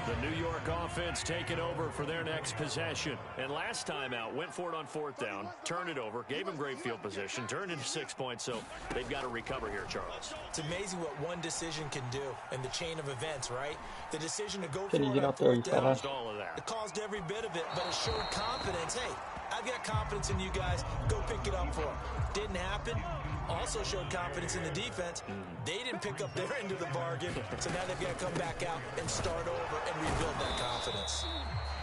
The New York offense taking over for their next possession. And last time out, went for it on 4th down, turned it over, gave him great field position, turned into 6 points, so they've got to recover here, Charles. It's amazing what one decision can do in the chain of events, right? The decision to go for Could he it get on out there 4th down, fast? All of that. it caused every bit of it, but it showed confidence. Hey, I've got confidence in you guys. Go pick it up for them. Didn't happen. Also showed confidence in the defense. They didn't pick up their end of the bargain, so now they've got to come back out and start over and rebuild that confidence.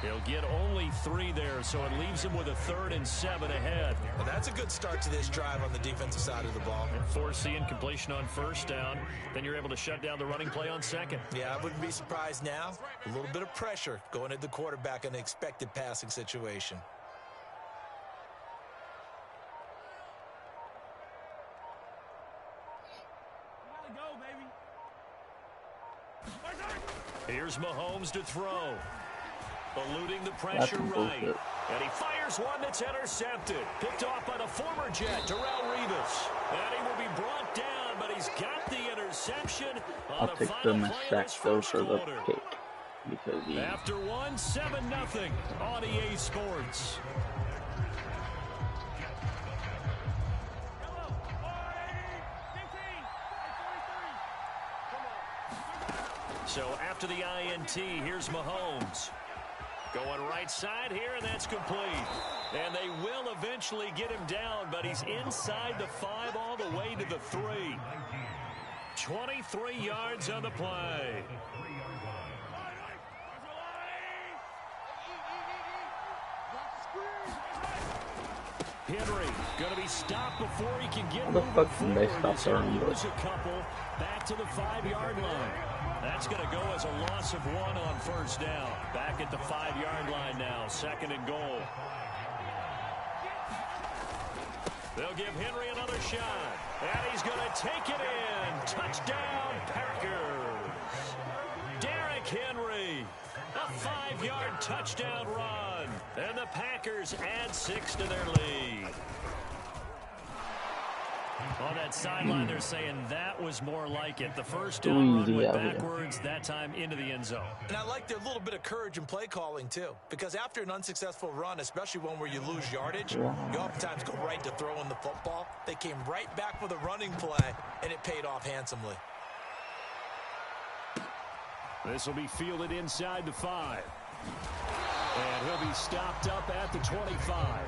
He'll get only 3 there, so it leaves him with a 3rd and 7 ahead. Well, that's a good start to this drive on the defensive side of the ball. And force the incompletion on 1st down. Then you're able to shut down the running play on 2nd. Yeah, I wouldn't be surprised now. A little bit of pressure going at the quarterback in an expected passing situation. Here's Mahomes to throw. Eluding the pressure right. And he fires one that's intercepted. Picked off by the former Jet, Darrelle Revis. And he will be brought down, but he's got the interception on I'll the take the final play of missack this though first for the quarter. pick. Because he... After 7-0 on EA Sports. So after the INT, here's Mahomes. Going right side here, and that's complete. And they will eventually get him down, but he's inside the 5 all the way to the 3. 23 yards on the play. Henry going to be stopped before he can get How the fuck can they stop He's their going own to goal? lose a couple back to the 5-yard line. That's going to go as a loss of 1 on 1st down. Back at the 5-yard line now, 2nd and goal. They'll give Henry another shot. And he's going to take it in. Touchdown, Packers. Derrick Henry. A 5-yard touchdown run. And the Packers add 6 to their lead. On that sideline, they're saying that was more like it. The first down run went backwards, that time into the end zone. And I like their little bit of courage in play calling, too. Because after an unsuccessful run, especially one where you lose yardage, you oftentimes go right to throwing the football. They came right back with a running play, and it paid off handsomely. This will be fielded inside the 5. And he'll be stopped up at the 25.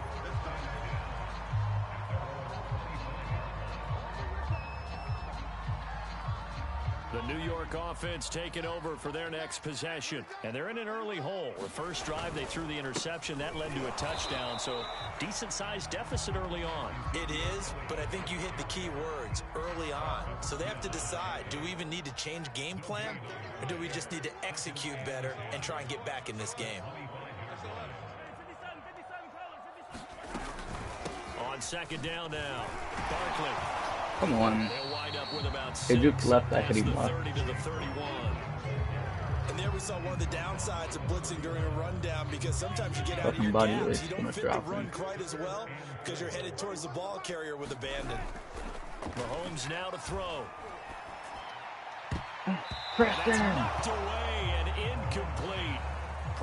The New York offense taking over for their next possession. And they're in an early hole. The first drive, they threw the interception. That led to a touchdown, so decent-sized deficit early on. It is, but I think you hit the key words, early on. So they have to decide, do we even need to change game plan, or do we just need to execute better and try and get back in this game? On 2nd down now, Barkley. Come on. They'll wind up with about 6. Hey, Duke left, I could Past even the left. 30 to the 31. And there we saw one of the downsides of blitzing during a rundown, because sometimes you get out of your Fucking body gaps. weight's You gonna don't fit the drop run him. quite as well because you're headed towards the ball carrier with abandon. Mahomes now to throw. Press That's down. knocked away and incomplete.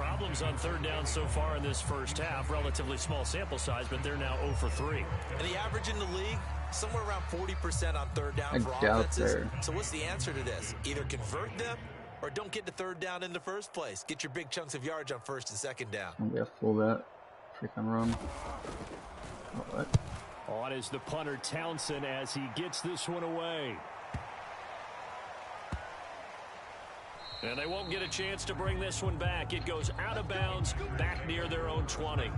Problems on third down so far in this first half. Relatively small sample size, but they're now 0 for 3. And the average in the league, somewhere around 40% on third down for offenses. So what's the answer to this? Either convert them or don't get the third down in the first place. Get your big chunks of yards on first and second down. Yeah, full that. Freaking run. What? On is the punter Townsend as he gets this one away. And they won't get a chance to bring this one back. It goes out of bounds, back near their own 20.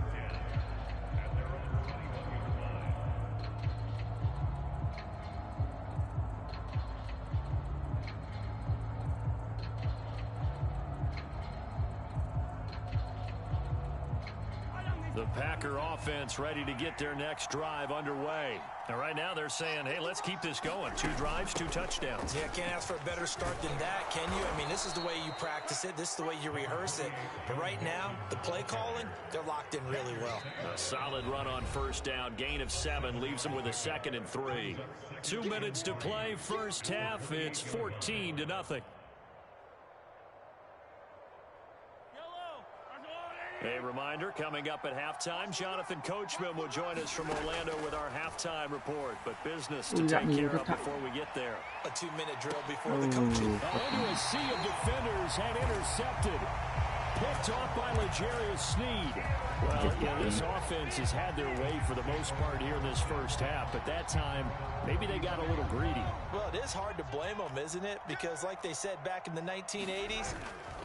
The Packer offense ready to get their next drive underway. And right now they're saying, hey, let's keep this going. 2 drives, 2 touchdowns. Yeah, can't ask for a better start than that, can you? I mean, this is the way you practice it. This is the way you rehearse it. But right now, the play calling, they're locked in really well. A solid run on first down. Gain of 7 leaves them with a 2nd and 3. 2 minutes to play first half. It's 14-0. A reminder, coming up at halftime, Jonathan Coachman will join us from Orlando with our halftime report. But business to take care of before we get there. A 2-minute drill before the coaching. Into a sea of defenders and intercepted. Picked off by L'Jarius Sneed. Well, yeah, this offense has had their way for the most part here in this first half. But that time, maybe they got a little greedy. Well, it is hard to blame them, isn't it? Because like they said back in the 1980s,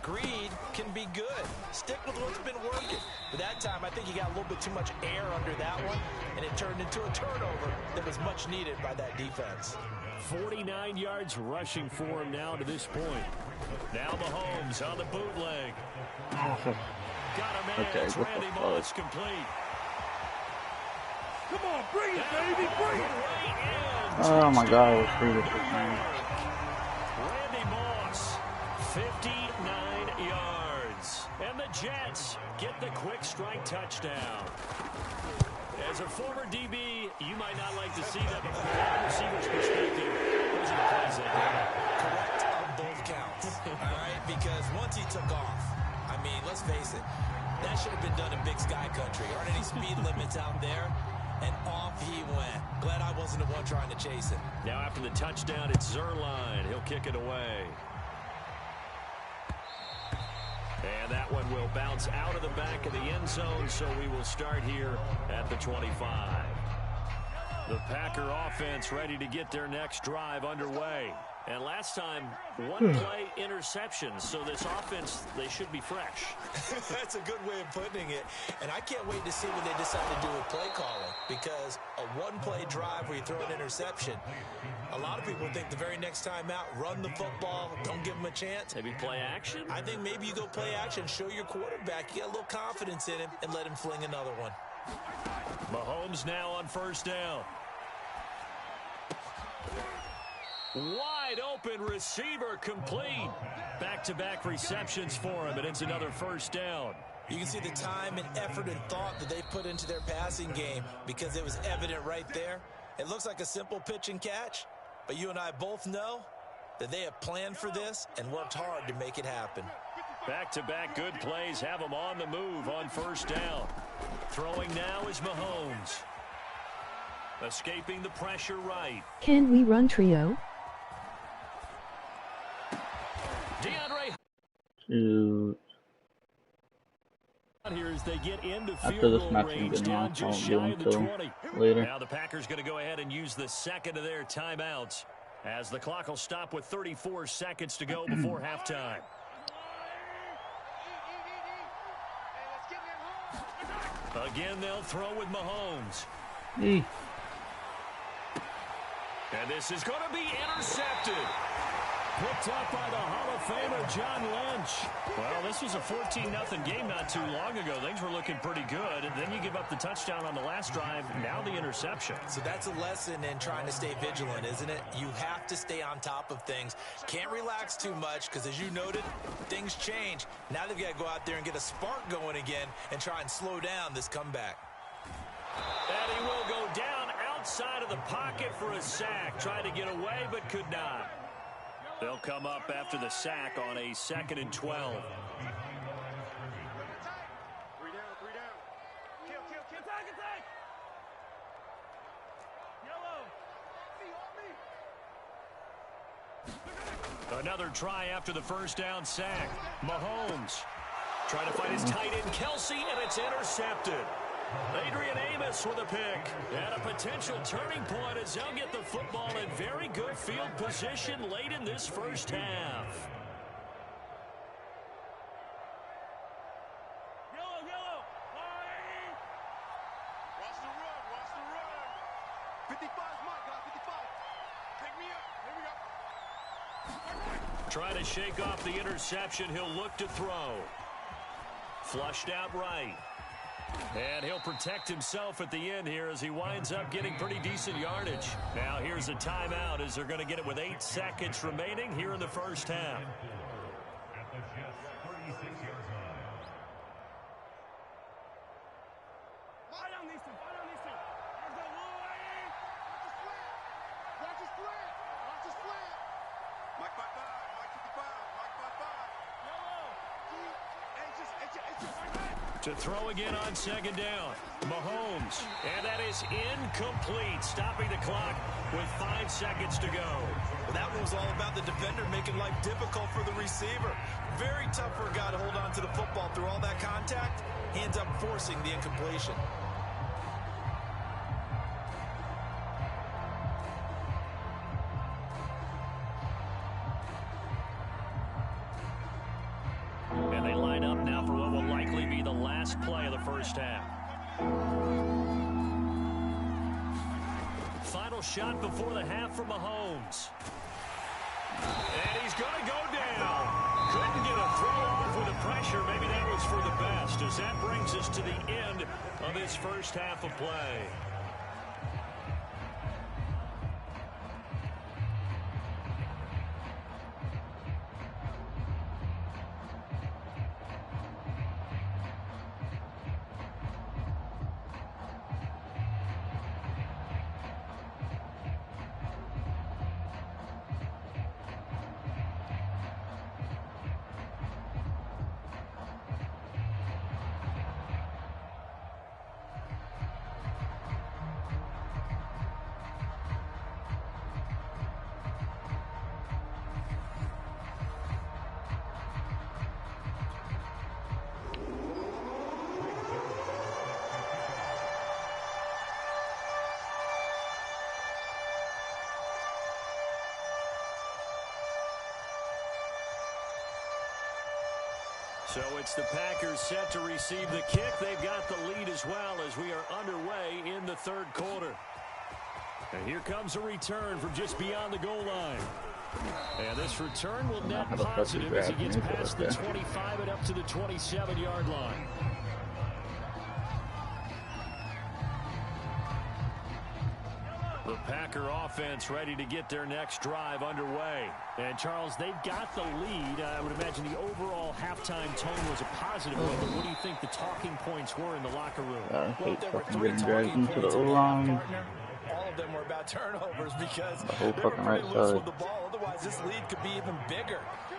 greed can be good. Stick with what's been working. But that time, I think he got a little bit too much air under that one, and it turned into a turnover that was much needed by that defense. 49 yards rushing for him now to this point. Now Mahomes on the bootleg. Got a man. Okay, It's Randy Moss complete. Come on, bring it, baby, bring it. Oh my God, it was beautiful. Randy Moss, 59 yards. And the Jets get the quick strike touchdown. As a former DB, you might not like to see that, but from a wide receiver's perspective, those are the plays they got. Correct on both counts, all right? Because once he took off, I mean, let's face it, that should have been done in Big Sky Country. Aren't any speed limits out there? And off he went. Glad I wasn't the one trying to chase him. Now after the touchdown, it's Zerline. He'll kick it away. And that one will bounce out of the back of the end zone, so we will start here at the 25. The Packer offense ready to get their next drive underway. And last time, 1 play interception, so this offense, they should be fresh. That's a good way of putting it. And I can't wait to see what they decide to do with play calling, because a 1-play drive where you throw an interception, a lot of people think the very next time out, run the football, don't give them a chance. Maybe play action? I think maybe you go play action, show your quarterback, you got a little confidence in him, and let him fling another one. Mahomes now on first down. Wide open receiver complete. Back-to-back receptions for him, and it's another first down. You can see the time and effort and thought that they put into their passing game because it was evident right there. It looks like a simple pitch and catch, but you and I both know that they have planned for this and worked hard to make it happen. Back-to-back good plays have them on the move on first down. Throwing now is Mahomes. Escaping the pressure right. Can we run trio? DeAndre. Dude. Here as they get into After field this goal match, range, I'm down getting just off. shy of the 20. Later. Now the Packers going to go ahead and use the second of their timeouts as the clock will stop with 34 seconds to go before halftime. Again, they'll throw with Mahomes. Hey. And this is going to be intercepted. Picked up by the Hall of Famer, John Lynch. Well, this was a 14-0 game not too long ago. Things were looking pretty good. And then you give up the touchdown on the last drive. Now the interception. So that's a lesson in trying to stay vigilant, isn't it? You have to stay on top of things. Can't relax too much because, as you noted, things change. Now they've got to go out there and get a spark going again and try and slow down this comeback. And he will go down outside of the pocket for a sack. Tried to get away, but could not. They'll come up after the sack on a 2nd and 12. Another try after the first down sack. Mahomes trying to find his tight end, Kelsey, and it's intercepted. Adrian Amos with a pick. And a potential turning point as they'll get the football in very good field position late in this first half. Yellow. Watch the run. 55's my guy, 55. Pick me up. Here we go. Trying to shake off the interception. He'll look to throw. Flushed out right. And he'll protect himself at the end here as he winds up getting pretty decent yardage. Now here's a timeout as they're going to get it with 8 seconds remaining here in the first half. To throw again on second down. Mahomes. And that is incomplete. Stopping the clock with 5 seconds to go. Well, that one was all about the defender making life difficult for the receiver. Very tough for a guy to hold on to the football through all that contact. He ends up forcing the incompletion. And they line up now for what will likely be the last play of the first half. Final shot before the half from Mahomes. And he's going to go down. Couldn't get a throw off with the pressure. Maybe that was for the best, as that brings us to the end of this first half of play. So it's the Packers set to receive the kick. They've got the lead as well as we are underway in the third quarter. And here comes a return from just beyond the goal line. And this return will net positive as he gets past the 25 and up to the 27-yard line. The Packer offense ready to get their next drive underway. And, Charles, they've got the lead. I would imagine the overall halftime tone was a positive one. But what do you think the talking points were in the locker room? I hate fucking getting dragged into the line. All of them were about turnovers because The whole they were fucking pretty right loose side. with the ball. Otherwise, this lead could be even bigger.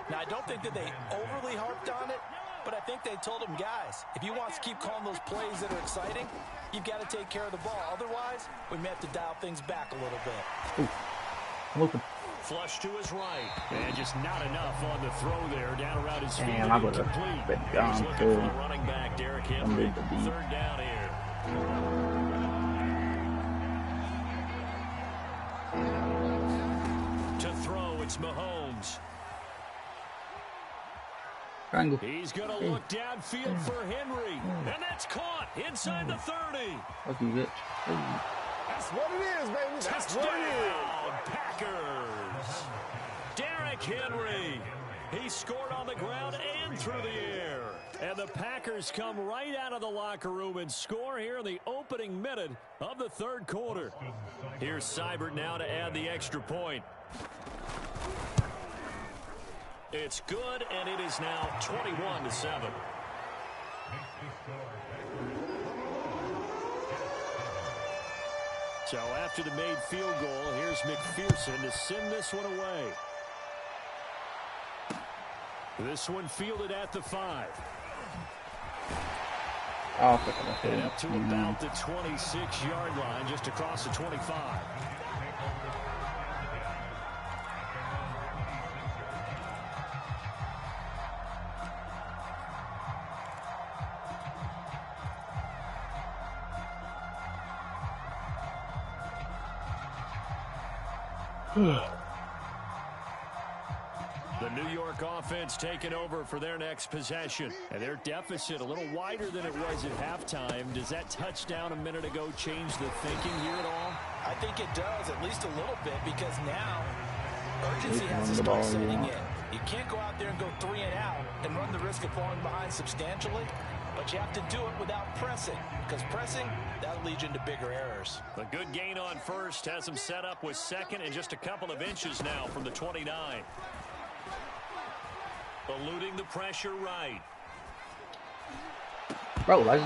Now, I don't think that they overly harped on it, but I think they told them, guys, if you want to keep calling those plays that are exciting, you've got to take care of the ball. Otherwise, we may have to dial things back a little bit. I'm looking. Flush to his right. And just not enough on the throw there. Down around his feet. Damn, I would have Incomplete. been He's gone looking too. for the running back, Derrick Henry. Third down here. To throw, it's Mahomes. Triangle. He's going to look downfield for Henry. And that's caught inside the 30. Fuck you, bitch. Hey. That's what it is, baby. That's what it is. Packers. Derrick Henry. He scored on the ground and through the air. And the Packers come right out of the locker room and score here in the opening minute of the third quarter. Here's Seibert now to add the extra point. It's good, and it is now 21-7. So after the made field goal, here's McPherson to send this one away. This one fielded at the 5. Oh, fucking And up to about the 26-yard line, just across the 25. The New York offense taking over for their next possession. And their deficit a little wider than it was at halftime. Does that touchdown a minute ago change the thinking here at all? I think it does, at least a little bit, because now urgency has to start setting in. You can't go out there and go 3 and out and run the risk of falling behind substantially, but you have to do it without pressing, because pressing, that'll lead you into bigger errors. A good gain on first has them set up with second and just a couple of inches now from the 29. Eluding the pressure right. Bro, why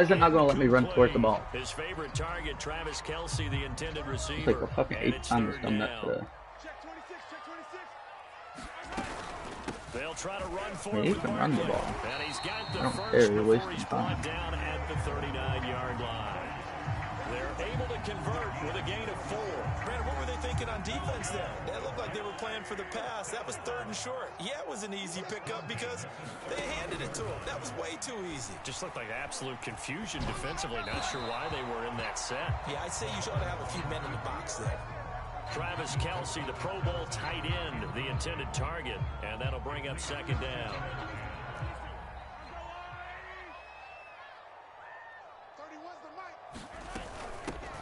is it not going to let me run towards the ball? His favorite target, Travis Kelce, the intended receiver. It's like the fucking 8th time it's done that today. They'll try to run for I mean, it. he can run the ball. And he's got the I don't first care, you're before wasting he's time. brought down at the 39-yard line. They're able to convert with a gain of 4. Brandon, what were they thinking on defense there? That looked like they were playing for the pass. That was 3rd and short. Yeah, it was an easy pickup because they handed it to him. That was way too easy. Just looked like absolute confusion defensively. Not sure why they were in that set. Yeah, I'd say you should have a few men in the box there. Travis Kelce, the Pro Bowl tight end, the intended target. And that'll bring up second down.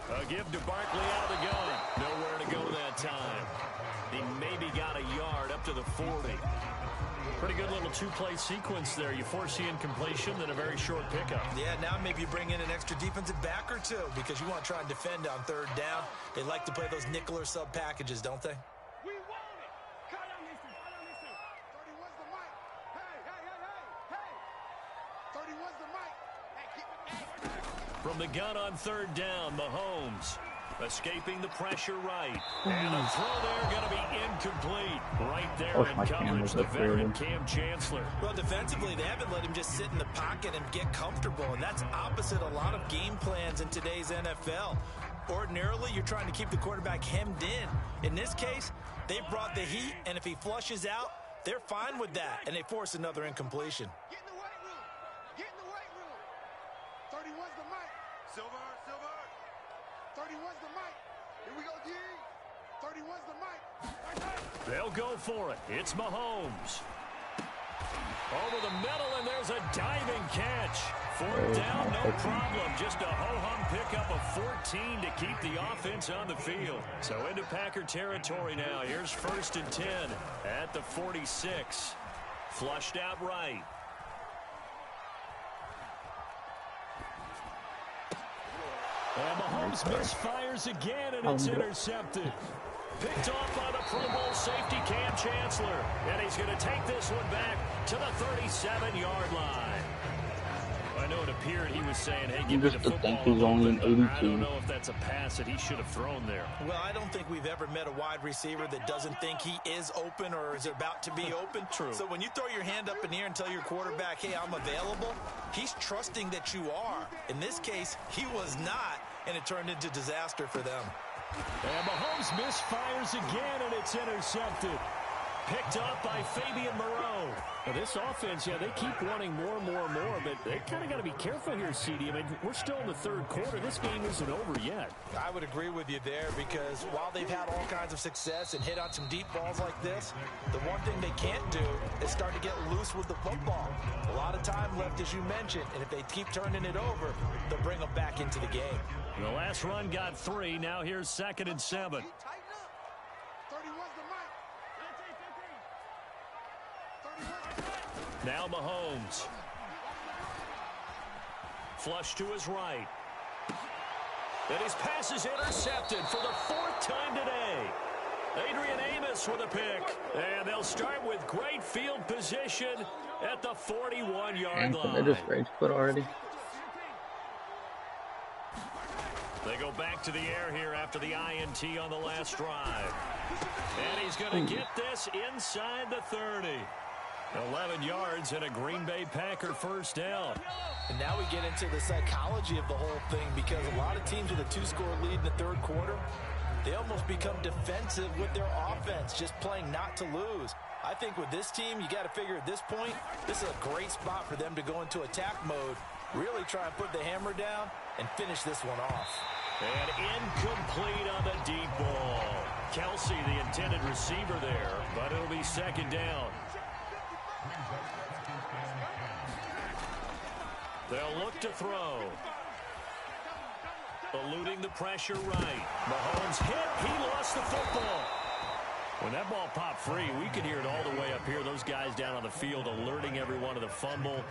A give to Barkley out of the gun. Nowhere to go that time. He maybe got a yard up to the 40. Pretty good little two-play sequence there. You force the incompletion, then a very short pickup. Yeah, now maybe you bring in an extra defensive back or two because you want to try and defend on 3rd down. They like to play those nickel or sub packages, don't they? We want it. Call on this one. 31's the mic. Hey. 31's the mic. Hey, keep it. From the gun on 3rd down, Mahomes escaping the pressure right. And a throw there going to be incomplete. Right there in coverage, the veteran Cam Chancellor. Well, defensively, they haven't let him just sit in the pocket and get comfortable, and that's opposite a lot of game plans in today's NFL. Ordinarily, you're trying to keep the quarterback hemmed in. In this case, they brought the heat, and if he flushes out, they're fine with that, and they force another incompletion. Get in the weight room. Get in the weight room. 31's the mic. Silver. 31's the mic. Here we go, D. 31's the mic. They'll go for it. It's Mahomes. Over the middle, and there's a diving catch. 4th down, no problem. Just a ho-hum pickup of 14 to keep the offense on the field. So into Packer territory now. Here's 1st and 10 at the 46. Flushed out right. And Mahomes misfires again, and it's intercepted. Picked off by the Pro Bowl safety Cam Chancellor. And he's going to take this one back to the 37-yard line. I know it appeared he was saying, hey, give me the football. He's only an 82. I don't know if that's a pass that he should have thrown there. Well, I don't think we've ever met a wide receiver that doesn't think he is open or is about to be open. True. So when you throw your hand up in the air and tell your quarterback, hey, I'm available, he's trusting that you are. In this case, he was not, and it turned into disaster for them. And Mahomes misfires again, and it's intercepted. Picked up by Fabian Moreau. Now this offense, yeah, they keep wanting more, but they kind of got to be careful here, CD. I mean, we're still in the 3rd quarter. This game isn't over yet. I would agree with you there because while they've had all kinds of success and hit on some deep balls like this, the one thing they can't do is start to get loose with the football. A lot of time left, as you mentioned, and if they keep turning it over, they'll bring them back into the game. The last run got 3. Now here's 2nd and 7. Tighten up. 31's the mic. Now Mahomes. Flush to his right. And his pass is intercepted for the 4th time today. Adrian Amos with a pick. And they'll start with great field position at the 41-yard line. They just rage quit already. They go back to the air here after the INT on the last drive. And he's going to get this inside the 30. 11 yards and a Green Bay Packer 1st down. And now we get into the psychology of the whole thing because a lot of teams with a 2-score lead in the 3rd quarter, they almost become defensive with their offense, just playing not to lose. I think with this team, you got to figure at this point, this is a great spot for them to go into attack mode, really try and put the hammer down and finish this one off. And incomplete on the deep ball. Kelsey, the intended receiver there, but it'll be second down. They'll look to throw. Eluding the pressure right. Mahomes hit. He lost the football. When that ball popped free, we could hear it all the way up here. Those guys down on the field alerting everyone of the fumble.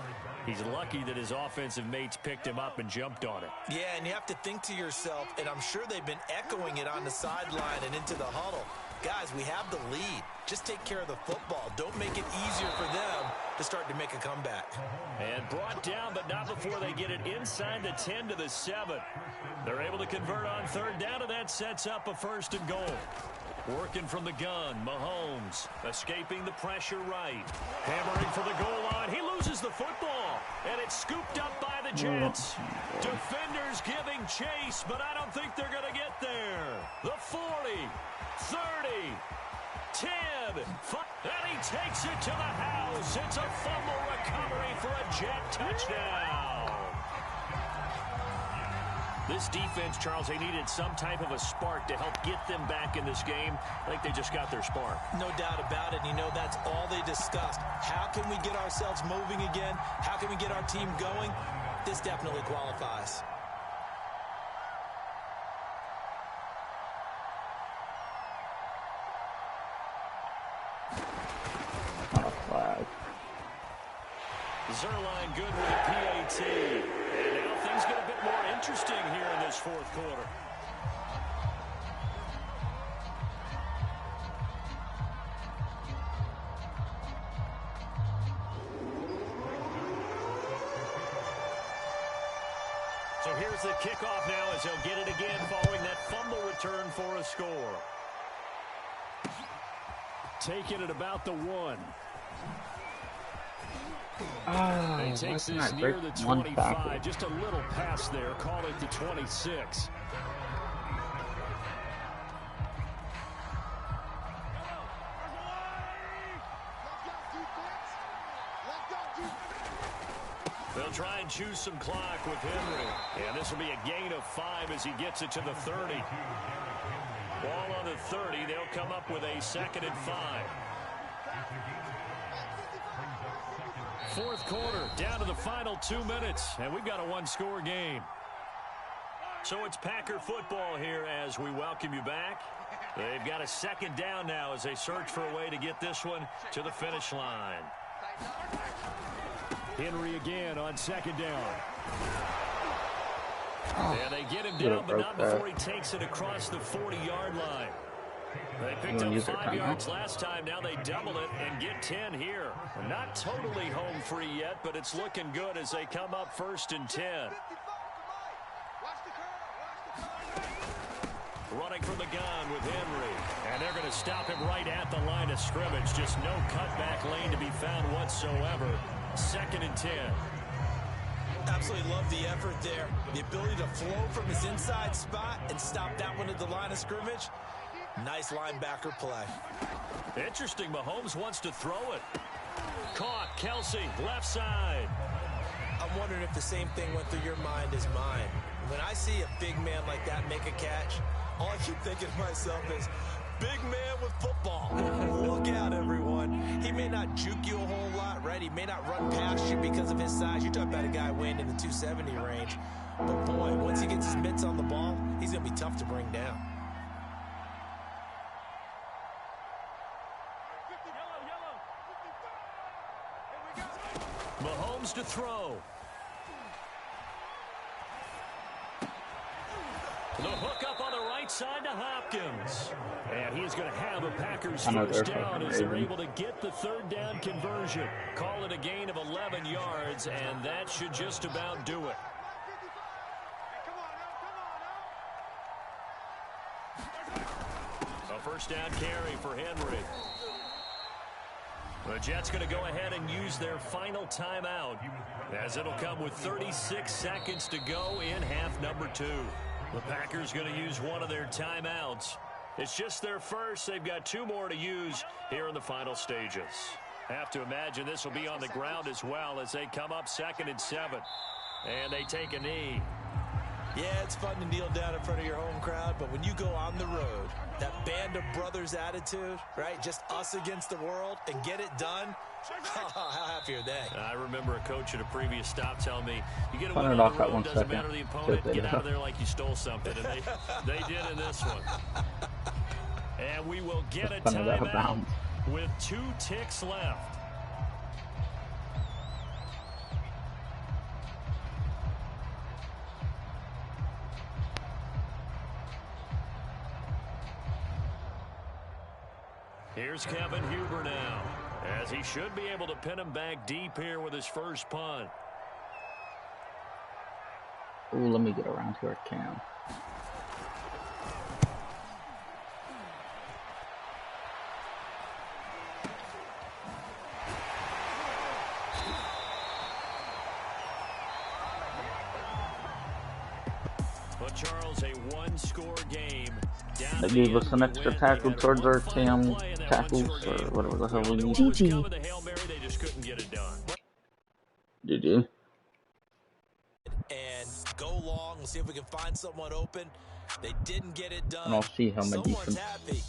He's lucky that his offensive mates picked him up and jumped on it. Yeah, and you have to think to yourself, and I'm sure they've been echoing it on the sideline and into the huddle. Guys, we have the lead. Just take care of the football. Don't make it easier for them to start to make a comeback. And brought down, but not before they get it inside the 10 to the 7. They're able to convert on third down, and that sets up a first and goal. Working from the gun, Mahomes escaping the pressure right. Hammering for the goal line. He loses the football, and it's scooped up by the Jets. Defenders giving chase, but I don't think they're going to get there. The 40, 30, 10, 5, and he takes it to the house. It's a fumble recovery for a Jet touchdown. This defense, Charles, they needed some type of a spark to help get them back in this game. I think they just got their spark. No doubt about it. You know, that's all they discussed. How can we get ourselves moving again? How can we get our team going? This definitely qualifies. Flag. Zerline good with a PAT. And now things get a bit more interesting here in this fourth quarter. So here's the kickoff now as he'll get it again following that fumble return for a score. Taking it about the 1. He takes this near the 25. Just a little pass there. Call it the 26. They'll try and choose some clock with Henry. And this will be a gain of 5 as he gets it to the 30. Ball on the 30. They'll come up with a 2nd and 5. Fourth quarter, down to the final 2 minutes, and we've got a one-score game. So it's Packer football here as we welcome you back. They've got a 2nd down now as they search for a way to get this one to the finish line. Henry again on 2nd down. And they get him down, but not before he takes it across the 40-yard line. They picked up 5 yards last time. Now they double it and get 10 here. Not totally home free yet, but it's looking good as they come up 1st and 10. Running from the gun with Henry. And they're going to stop him right at the line of scrimmage. Just no cutback lane to be found whatsoever. 2nd and 10. Absolutely love the effort there. The ability to flow from his inside spot and stop that one at the line of scrimmage. Nice linebacker play. Interesting. Mahomes wants to throw it. Caught. Kelsey, left side. I'm wondering if the same thing went through your mind as mine. When I see a big man like that make a catch, all I keep thinking to myself is, big man with football. Look out, everyone. He may not juke you a whole lot, right? He may not run past you because of his size. You're talking about a guy weighing in the 270 range. But, boy, once he gets his mitts on the ball, he's going to be tough to bring down. Mahomes to throw. The hook up on the right side to Hopkins. And he's going to have a Packers first down as they're able to get the 3rd down conversion. Call it a gain of 11 yards, and that should just about do it. A first down carry for Henry. The Jets going to go ahead and use their final timeout as it'll come with 36 seconds to go in half number 2. The Packers going to use one of their timeouts. It's just their first. They've got 2 more to use here in the final stages. Have to imagine this will be on the ground as well as they come up 2nd and 7. And they take a knee. Yeah, it's fun to kneel down in front of your home crowd, but when you go on the road, that band of brothers attitude, right? Just us against the world and get it done. How happy are they? I remember a coach at a previous stop telling me, you get a Turn win it on off the that road, 1 doesn't second. matter the See opponent, if they get do. out of there like you stole something. And they did in this one. And we will get a Just put it out of timeout bounds. with 2 ticks left. Here's Kevin Huber now, as he should be able to pin him back deep here with his first punt. Ooh, let me get around here, Cam. But Charles, a one-score game. Down They to the gave us end, an we extra win. tackle They had towards one our final Cam play in that tackles one-score or game. whatever the hell We all we knew need. what was GG. coming. The Hail Mary, they just couldn't get it done. GG. And go long. We'll see if we can find someone open. They didn't get it done. And I'll see how my Someone's defense happy.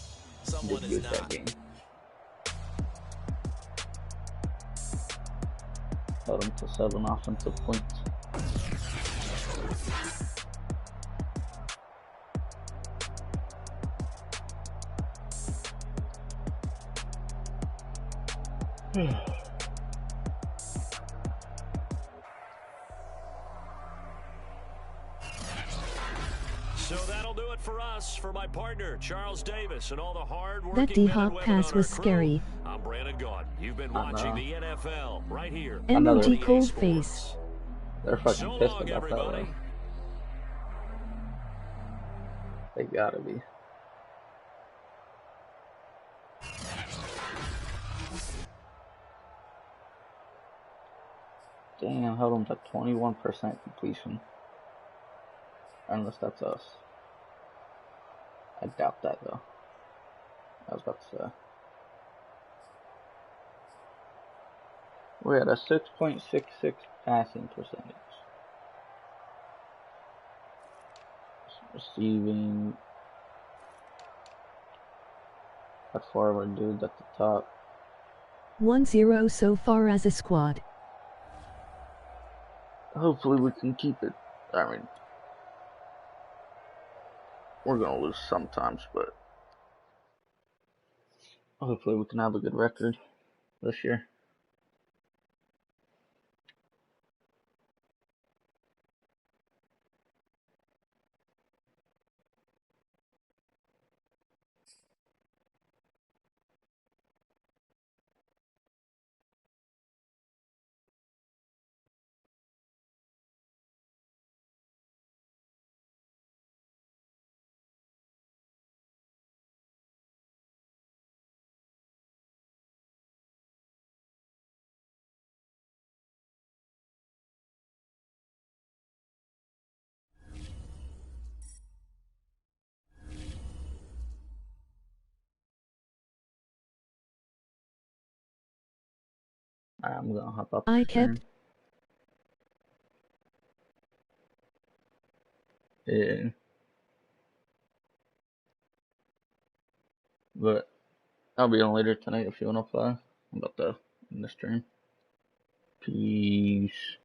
Someone did is good that not. game. Held them to 7 offensive points. So that'll do it for us. For my partner, Charles Davis, and all the hard-working That men and D-Hop women pass on our was crew, scary. I'm Brandon Gaudin. You've been watching the NFL right here Another- on MOG EA cold Sports. face. They're fucking So pissed long, about everybody. that, though. They gotta be. Damn, held them to 21% completion. Unless that's us. I doubt that, though. I was about to say. We had a 6.66 passing percentage. Receiving. That forward dude at the top. 1-0 so far as a squad. Hopefully we can keep it. I mean, we're gonna lose sometimes, but hopefully we can have a good record this year. I'm gonna hop up I the stream. kept. Yeah. But I'll be on later tonight if you wanna play. I'm about to end the stream. Peace.